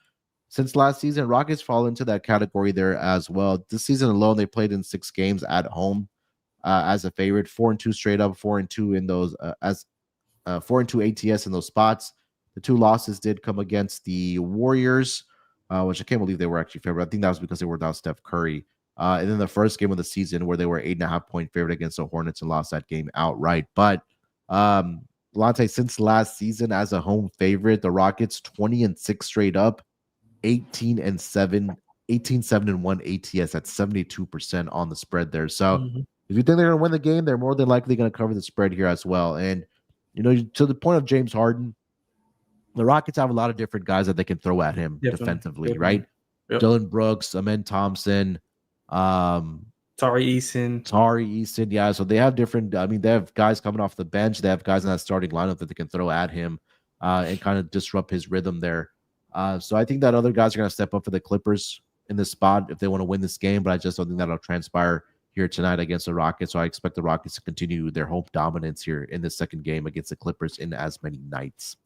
A: since last season. Rockets fall into that category there as well. This season alone, they played in 6 games at home as a favorite, 4-2 straight up, 4-2 in those 4-2 ATS in those spots. The 2 losses did come against the Warriors, which I can't believe they were actually favored. I think that was because they were without Steph Curry. And then the first game of the season where they were 8.5-point favorite against the Hornets and lost that game outright. But Lonte, since last season as a home favorite, the Rockets 20-6 straight up, 18-7 and 1 ATS at 72% on the spread there. So if you think they're going to win the game, they're more than likely going to cover the spread here as well. And to the point of James Harden, the Rockets have a lot of different guys that they can throw at him defensively, right? Yep. Dillon Brooks, Amen Thompson,
B: Tari Eason.
A: Yeah. So they have different, they have guys coming off the bench. They have guys in that starting lineup that they can throw at him and kind of disrupt his rhythm there. So I think that other guys are going to step up for the Clippers in this spot if they want to win this game, but I just don't think that'll transpire here tonight against the Rockets. So I expect the Rockets to continue their home dominance here in the second game against the Clippers in as many nights.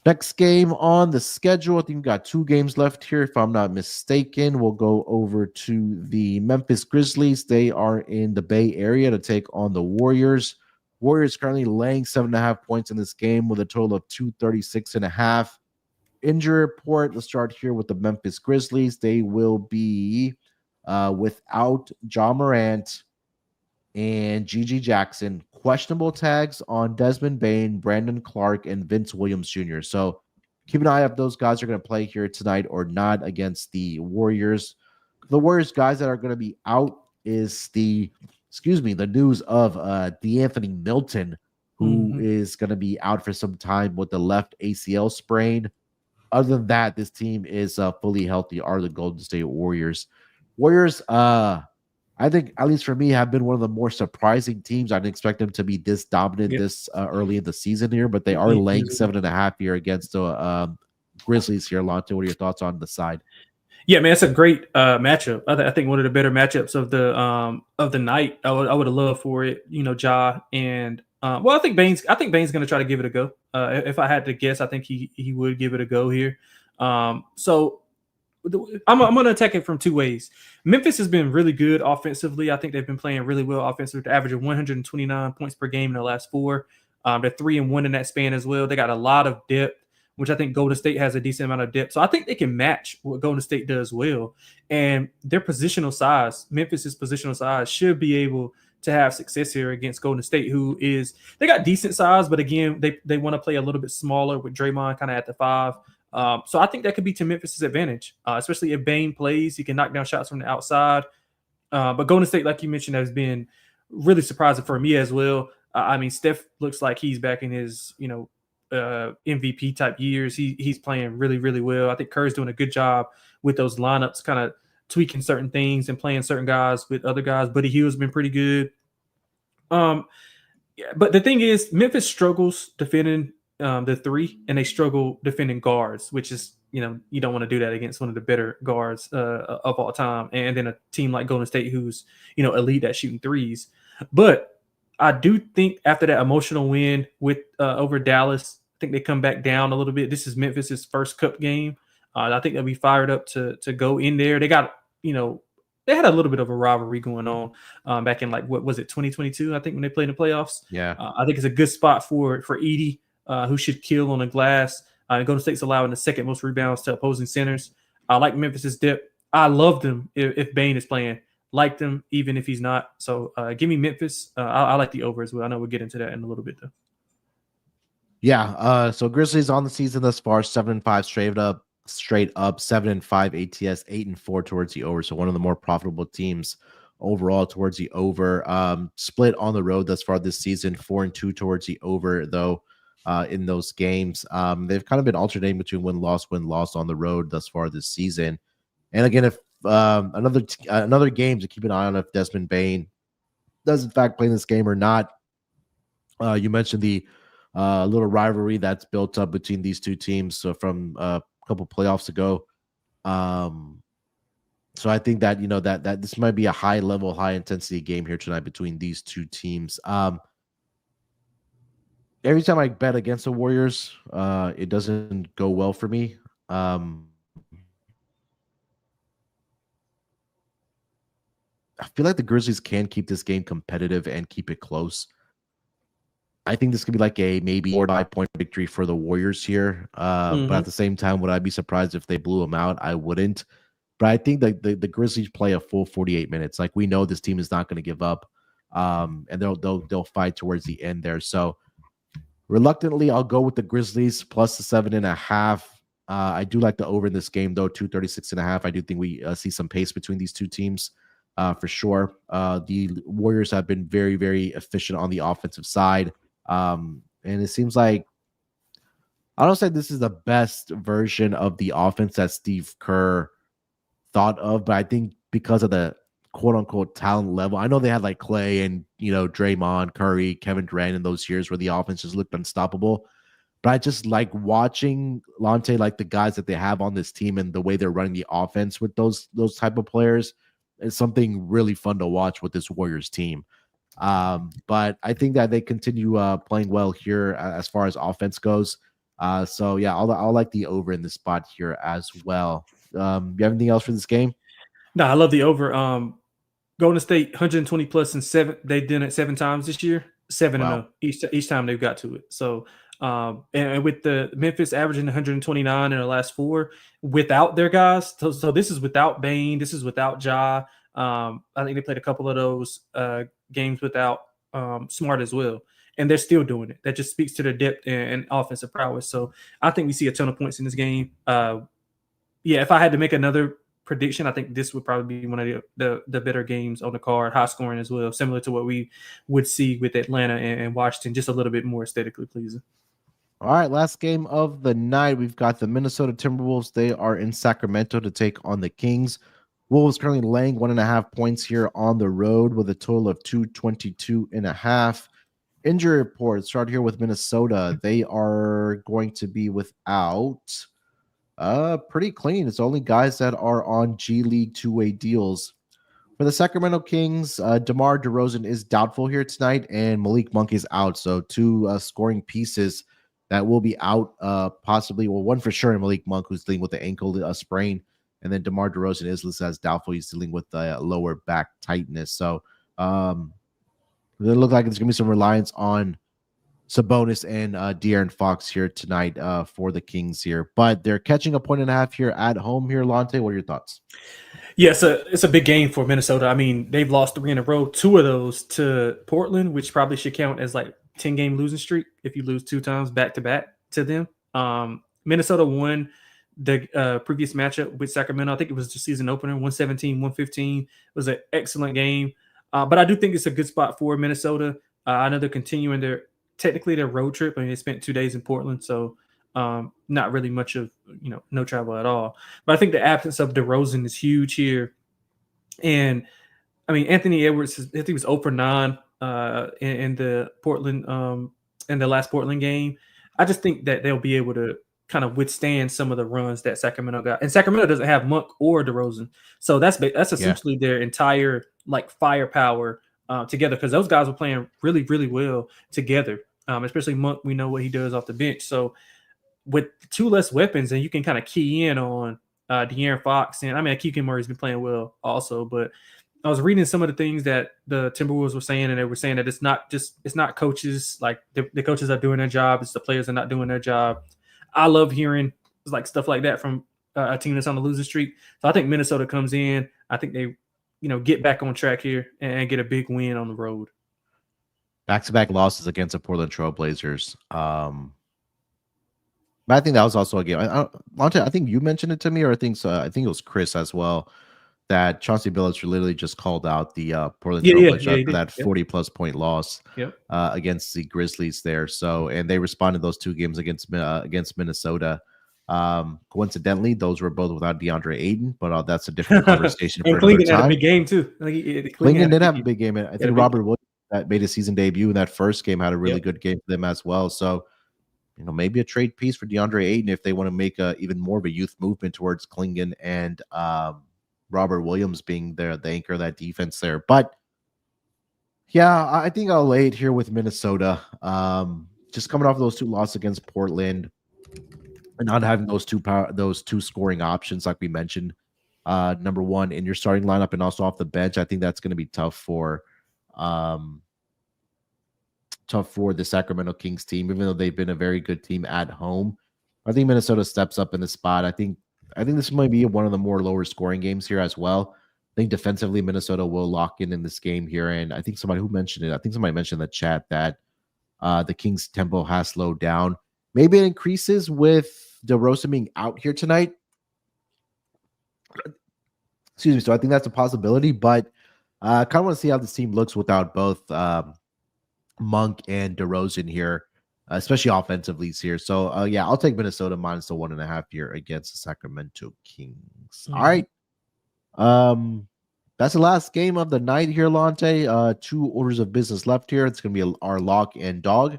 A: Next game on the schedule, I think we've got 2 games left here, if I'm not mistaken. We'll go over to the Memphis Grizzlies. They are in the Bay Area to take on the Warriors. Warriors currently laying 7.5 points in this game with a total of 236.5. Injury report, let's start here with the Memphis Grizzlies. They will be without Ja Morant and Gigi Jackson. Questionable tags on Desmond Bane, Brandon Clark, and Vince Williams Jr. So keep an eye if those guys are going to play here tonight or not against the Warriors. The Warriors guys that are going to be out is the news of DeAnthony Milton, who is going to be out for some time with the left ACL sprain. Other than that, this team is fully healthy, are the Golden State Warriors. Warriors, I think, at least for me, have been one of the more surprising teams. I didn't expect them to be this dominant this early in the season here, but they are laying 7.5 here against the Grizzlies here. Lonte, what are your thoughts on the side?
B: Yeah, man, it's a great matchup. I think one of the better matchups of the night. I would have loved for it, Ja and I think Bane's going to try to give it a go. If I had to guess, I think he would give it a go here. So I'm going to attack it from 2 ways. Memphis has been really good offensively. I think they've been playing really well offensively, averaging 129 points per game in the last 4. They're 3-1 in that span as well. They got a lot of depth, which I think Golden State has a decent amount of depth. So I think they can match what Golden State does well. And their positional size, Memphis's positional size, should be able to have success here against Golden State, who is they got decent size, but again, they want to play a little bit smaller with Draymond kind of at the 5. So I think that could be to Memphis's advantage, especially if Bane plays. He can knock down shots from the outside. But Golden State, like you mentioned, has been really surprising for me as well. I mean, Steph looks like he's back in his, MVP type years. He's playing really, really well. I think Kerr's doing a good job with those lineups, kind of tweaking certain things and playing certain guys with other guys. Buddy Hield's been pretty good. But the thing is, Memphis struggles defending the 3, and they struggle defending guards, which is, you don't want to do that against one of the better guards of all time. And then a team like Golden State, who's, elite at shooting threes. But I do think after that emotional win with over Dallas, I think they come back down a little bit. This is Memphis's first cup game. I think they'll be fired up to go in there. They got, they had a little bit of a rivalry going on back in, what was it, 2022, I think, when they played in the playoffs.
A: Yeah.
B: I think it's a good spot for Edie, who should kill on the glass. Golden State's allowing the second most rebounds to opposing centers. I like Memphis's depth. I love them if Bane is playing. Like them even if he's not. So give me Memphis. I like the over as well. I know we'll get into that in a little bit though.
A: Yeah. So Grizzlies on the season thus far, 7-5 straight up, 7-5 ATS, 8-4 towards the over. So one of the more profitable teams overall towards the over. Split on the road thus far this season, 4-2 towards the over though. In those games, they've kind of been alternating between win-loss on the road thus far this season. And again, if another game to keep an eye on if Desmond Bane does in fact play in this game or not. You mentioned the little rivalry that's built up between these two teams from a couple playoffs ago. So I think that that this might be a high level, high intensity game here tonight between these two teams. Every time I bet against the Warriors, it doesn't go well for me. I feel like the Grizzlies can keep this game competitive and keep it close. I think this could be like a maybe 4 to 5 point victory for the Warriors here. But at the same time, would I be surprised if they blew them out? I wouldn't. But I think that the Grizzlies play a full 48 minutes. Like, we know this team is not going to give up, and they'll fight towards the end there. So reluctantly, I'll go with the Grizzlies plus the 7.5. I do like the over in this game though, 236.5. I do think we see some pace between these two teams. For sure. The Warriors have been very, very efficient on the offensive side. And it seems like, I don't say this is the best version of the offense that Steve Kerr thought of, but I think because of the quote unquote talent level, I know they had like Clay and, Draymond, Curry, Kevin Durant in those years where the offense just looked unstoppable. But I just like watching Lonte, like the guys that they have on this team and the way they're running the offense with those type of players. It's something really fun to watch with this Warriors team. But I think that they continue playing well here as far as offense goes. So yeah, I'll like the over in this spot here as well. You have anything else for this game?
B: No, I love the over. Golden State 120 plus and 7. They've done it 7 times this year. 7-0 each time they've got to it. So and with the Memphis averaging 129 in the last 4 without their guys. So this is without Bane. This is without Ja. I think they played a couple of those games without Smart as well. And they're still doing it. That just speaks to their depth and offensive prowess. So I think we see a ton of points in this game. If I had to make another prediction, I think this would probably be one of the better games on the card, high scoring as well, similar to what we would see with Atlanta and Washington, just a little bit more aesthetically pleasing.
A: All right, last game of the night. We've got the Minnesota Timberwolves. They are in Sacramento to take on the Kings. Wolves currently laying 1.5 points here on the road with a total of 222.5. Injury report. Start here with Minnesota. They are going to be without pretty clean. It's only guys that are on G League 2-way deals. For the Sacramento Kings, DeMar DeRozan is doubtful here tonight, and Malik Monk is out. So 2 scoring pieces that will be out possibly. Well, one for sure, Malik Monk, who's dealing with the ankle sprain. And then DeMar DeRozan is listed as doubtful. He's dealing with lower back tightness. So it looks like there's going to be some reliance on Sabonis and De'Aaron Fox here tonight for the Kings here. But they're catching 1.5 points here at home here, Lonte. What are your thoughts?
B: Yeah, it's a big game for Minnesota. I mean, they've lost 3 in a row, 2 of those to Portland, which probably should count as like 10-game losing streak if you lose 2 times back to back to them. Minnesota won the previous matchup with Sacramento. I think it was the season opener, 117-115. It was an excellent game. But I do think it's a good spot for Minnesota. I know they're continuing their road trip. I mean, they spent 2 days in Portland, so not really much of, no travel at all. But I think the absence of DeRozan is huge here. And I mean, Anthony Edwards, I think he was 0 for 9 in the Portland, in the last Portland game. I just think that they'll be able to kind of withstand some of the runs that Sacramento got. And Sacramento doesn't have Monk or DeRozan. So that's essentially their entire like firepower together, because those guys were playing really, really well together. Especially Monk, we know what he does off the bench. So with 2 less weapons, and you can kind of key in on De'Aaron Fox. And I mean, Keegan Murray's been playing well also, but I was reading some of the things that the Timberwolves were saying, and they were saying that it's not coaches, like the coaches are doing their job, it's the players are not doing their job. I love hearing like stuff like that from a team that's on the losing streak. So I think Minnesota comes in. I think they, get back on track here and get a big win on the road.
A: Back-to-back losses against the Portland Trailblazers. But I think that was also a game. Lonte, I think you mentioned it to me, or I think it was Chris as well, that Chauncey Billups literally just called out the Portland Trailblazers after that 40-plus point loss against the Grizzlies there. So, and they responded those 2 games against Minnesota. Coincidentally, those were both without DeAndre Ayton, but that's a different conversation for another time.
B: Had a big game too.
A: Clingan did have a big game. I think Robert Williams, that made his season debut in that first game, had a really good game for them as well. So, maybe a trade piece for DeAndre Ayton if they want to make even more of a youth movement towards Clingan and Robert Williams being the anchor of that defense there. But yeah, I think I'll lay it here with Minnesota. Just coming off those 2 losses against Portland and not having those two scoring options like we mentioned. Number one in your starting lineup and also off the bench, I think that's going to be tough for the Sacramento Kings team, even though they've been a very good team at home. I think Minnesota steps up in the spot. I think this might be one of the more lower scoring games here as well. I think defensively, Minnesota will lock in this game here. And I think somebody mentioned in the chat that the Kings tempo has slowed down. Maybe it increases with DeRozan being out here tonight. Excuse me. So I think that's a possibility, but I kind of want to see how this team looks without both Monk and DeRozan here, especially offensively here. So I'll take Minnesota minus the 1.5 here against the Sacramento Kings. All right. That's the last game of the night here, Lonte. 2 orders of business left here. It's going to be our lock and dog,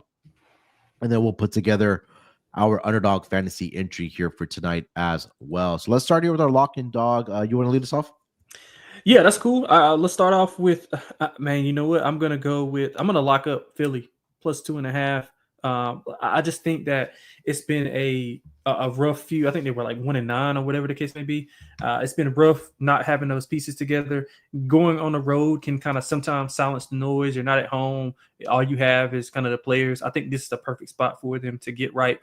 A: and then we'll put together our Underdog Fantasy entry here for tonight as well. So let's start here with our lock and dog. You want to lead us off?
B: Yeah, that's cool. Let's start off with, man, you know what? I'm going to lock up Philly plus 2.5. I just think that it's been a rough few. I think they were like 1-9 or whatever the case may be. It's been rough not having those pieces together. Going on the road can kind of sometimes silence the noise. You're not at home. All you have is kind of the players. I think this is the perfect spot for them to get right.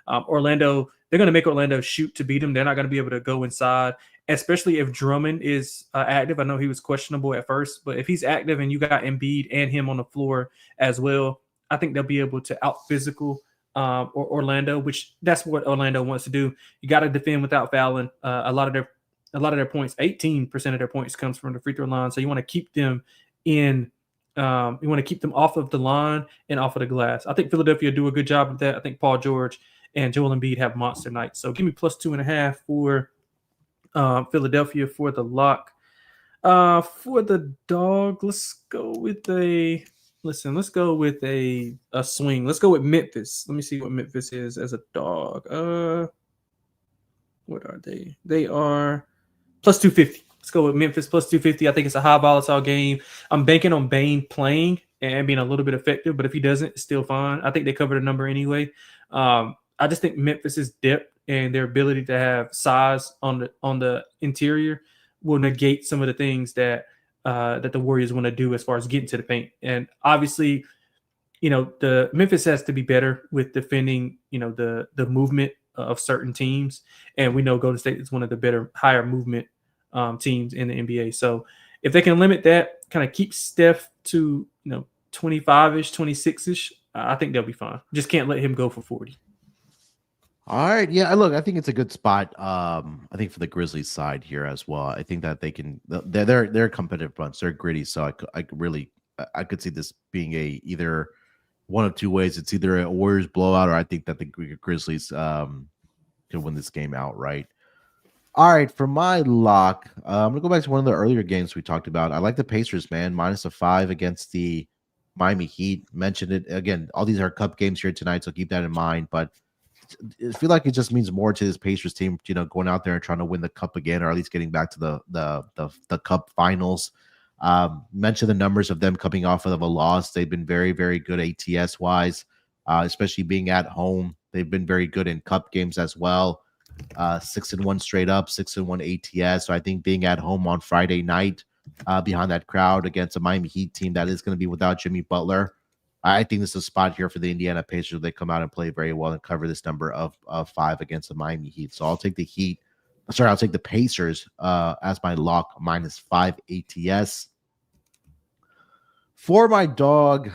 B: Orlando, they're going to make Orlando shoot to beat them. They're not going to be able to go inside, especially if Drummond is active. I know he was questionable at first, but if he's active and you got Embiid and him on the floor as well, I think they'll be able to out physical Orlando, which that's what Orlando wants to do. You got to defend without fouling. A lot of their points, 18% of their points comes from the free throw line. So you want to keep them in. You want to keep them off of the line and off of the glass. I think Philadelphia do a good job of that. I think Paul George and Joel Embiid have monster nights. So give me plus 2.5 for Philadelphia for the lock. For the dog, let's go with a swing. Let's go with Memphis. Let me see what Memphis is as a dog. What are they? They are plus 250. Let's go with Memphis plus 250. I think it's a high volatile game. I'm banking on Bane playing and being a little bit effective, but if he doesn't, it's still fine. I think they covered a number anyway. I just think Memphis's depth and their ability to have size on the interior will negate some of the things that the Warriors want to do as far as getting to the paint. And obviously, the Memphis has to be better with defending, the movement of certain teams. And we know Golden State is one of the better, higher movement teams in the NBA. So if they can limit that, kind of keep Steph to 25-ish, 26-ish, I think they'll be fine. Just can't let him go for 40.
A: All right, yeah. Look, I think it's a good spot. I think for the Grizzlies side here as well. I think that they can. They're a competitive bunch. They're gritty, so I could really I could see this being either one of two ways. It's either a Warriors blowout, or I think that the Grizzlies can win this game outright. All right, for my lock, I'm gonna go back to one of the earlier games we talked about. I like the Pacers, man, -5 against the Miami Heat. Mentioned it again. All these are cup games here tonight, so keep that in mind. But I feel like it just means more to this Pacers team, going out there and trying to win the cup again, or at least getting back to the cup finals. Mention the numbers of them coming off of a loss. They've been very, very good ATS wise, especially being at home. They've been very good in cup games as well. 6-1 straight up, 6-1 ATS. So I think being at home on Friday night behind that crowd against a Miami Heat team that is going to be without Jimmy Butler, I think this is a spot here for the Indiana Pacers. They come out and play very well and cover this number of 5 against the Miami Heat. So I'll take the Heat. Sorry, I'll take the Pacers as my lock, -5 ATS. For my dog,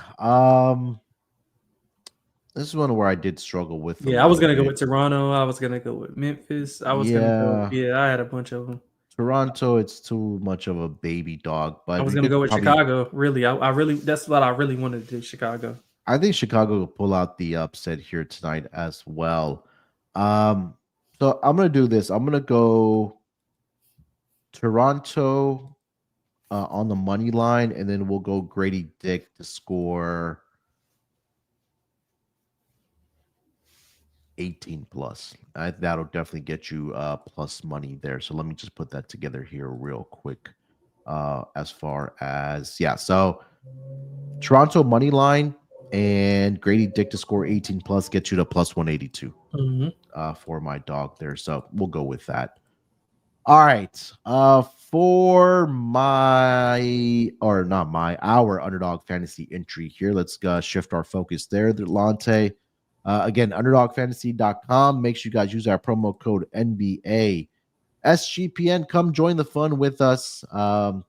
A: this is one where I did struggle with.
B: Yeah, I was gonna go with Toronto. I was gonna go with Memphis. I was gonna go. Yeah, I had a bunch of them.
A: Toronto, it's too much of a baby dog, but
B: I was gonna go with Chicago. Really, I really that's what I really wanted to do. Chicago.
A: I think Chicago will pull out the upset here tonight as well. So I'm gonna do this. I'm gonna go Toronto on the money line, and then we'll go Grady Dick to score 18 plus. That'll definitely get you plus money there. So let me just put that together here real quick. As far as so Toronto money line and Grady Dick to score 18 plus gets you to plus 182 for my dog there. So we'll go with that. All right. For our Underdog Fantasy entry here, let's shift our focus there. Lonte. Again, underdogfantasy.com. Make sure you guys use our promo code NBA SGPN. Come join the fun with us.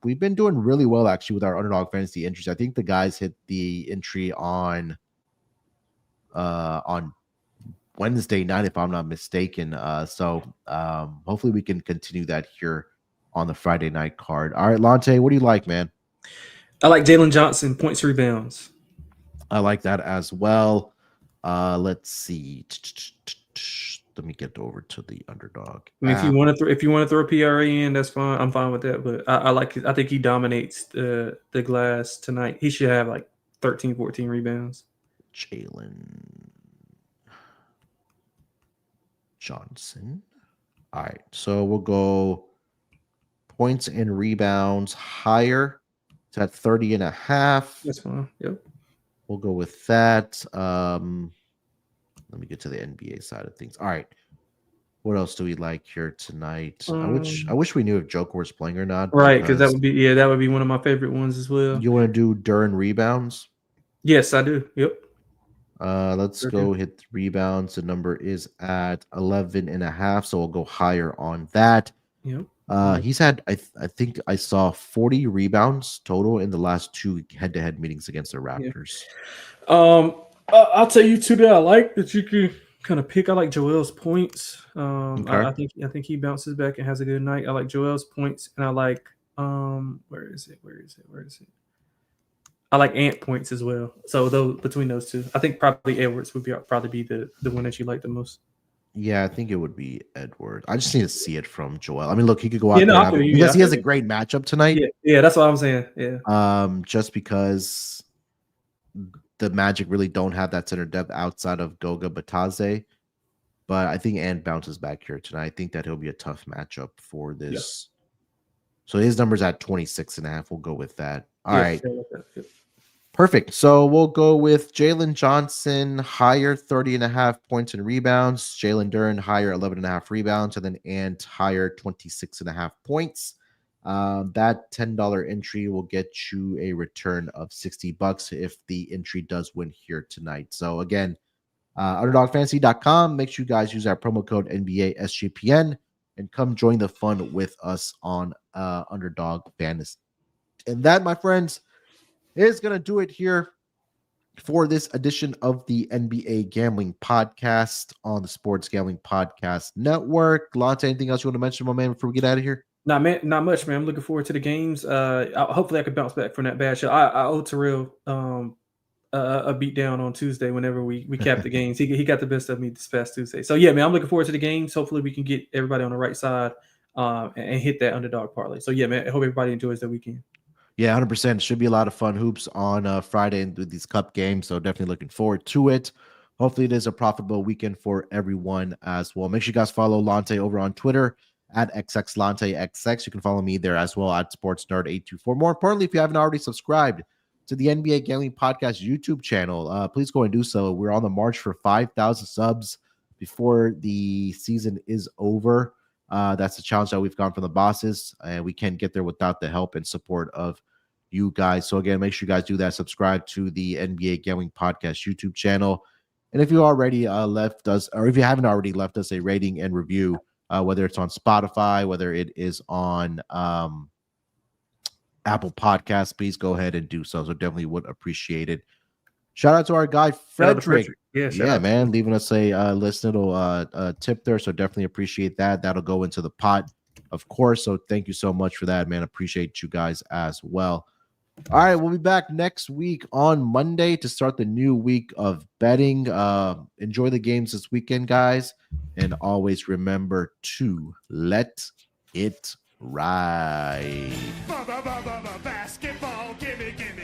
A: We've been doing really well actually with our Underdog Fantasy entries. I think the guys hit the entry on Wednesday night, if I'm not mistaken. So hopefully we can continue that here on the Friday night card. All right, Lonte, what do you like, man?
B: I like Jalen Johnson, points, rebounds.
A: I like that as well. Let's see. Let me get over to the Underdog.
B: I mean, if you want to throw a PRA in, that's fine. I'm fine with that. But I like it. I think he dominates the glass tonight. He should have like 13, 14 rebounds.
A: Jalen Johnson. All right, so we'll go points and rebounds higher. It's at 30.5.
B: That's fine. Yep.
A: We'll go with that. Let me get to the NBA side of things. All right. What else do we like here tonight? I wish we knew if Joker was playing or not.
B: Right, because that would be one of my favorite ones as well.
A: You want to do Duren rebounds?
B: Yes, I do. Yep.
A: Let's go hit the rebounds. The number is at 11.5, so we'll go higher on that.
B: Yep.
A: He's had, I think I saw 40 rebounds total in the last 2 head-to-head meetings against the Raptors.
B: Yeah. I'll tell you 2 that I like that you can kind of pick. I like Joel's points. Okay. I think he bounces back and has a good night. I like Joel's points, and I like where is it? I like Ant points as well. So between those 2, I think probably Edwards would probably be the one that you like the most.
A: Yeah, I think it would be Edwards. I just need to see it from Joel. I mean, look, he could go out there because he has a great matchup tonight.
B: Yeah, that's what I'm saying. Yeah.
A: Just because the Magic really don't have that center depth outside of Goga Batadze. But I think Ant bounces back here tonight. I think that he'll be a tough matchup for this. Yeah. So his number's at 26.5. We'll go with that. All right. Yeah. Perfect. So we'll go with Jalen Johnson, higher 30.5 points and rebounds. Jalen Duren, higher 11.5 rebounds. And then Ant, higher 26.5 points. That $10 entry will get you a return of $60 if the entry does win here tonight. So again, underdogfantasy.com. Make sure you guys use our promo code NBA SGPN. and come join the fun with us on Underdog Fantasy. And that, my friends, is going to do it here for this edition of the NBA Gambling Podcast on the Sports Gambling Podcast Network. Lonte, anything else you want to mention, my man, before we get out of here?
B: Nah, man, not much, man. I'm looking forward to the games. Hopefully I can bounce back from that bad shot. I owe Terrell a beat down on Tuesday whenever we capped the games. He got the best of me this past Tuesday. So yeah, man, I'm looking forward to the games. Hopefully we can get everybody on the right side and hit that underdog parlay. So yeah, man, I hope everybody enjoys the weekend.
A: Yeah, 100%. Should be a lot of fun hoops on Friday and with these cup games. So definitely looking forward to it. Hopefully it is a profitable weekend for everyone as well. Make sure you guys follow Lonte over on Twitter at XXLonteXX. You can follow me there as well at SportsNerd824. More importantly, if you haven't already subscribed to the NBA Gambling Podcast YouTube channel, please go and do so. We're on the march for 5,000 subs before the season is over. That's the challenge that we've gone from the bosses, and we can't get there without the help and support of you guys. So again, make sure you guys do that. Subscribe to the NBA Gambling Podcast YouTube channel. And if you already left us, or if you haven't already left us a rating and review, whether it's on Spotify, whether it is on Apple Podcasts, please go ahead and do so. So definitely would appreciate it. Shout out to our guy Frederick. Yeah, man, leaving us a little tip there. So definitely appreciate that. That'll go into the pot, of course. So thank you so much for that, man. Appreciate you guys as well. All right, we'll be back next week on Monday to start the new week of betting. Enjoy the games this weekend, guys, and always remember to let it ride.
C: Basketball, gimme, gimme.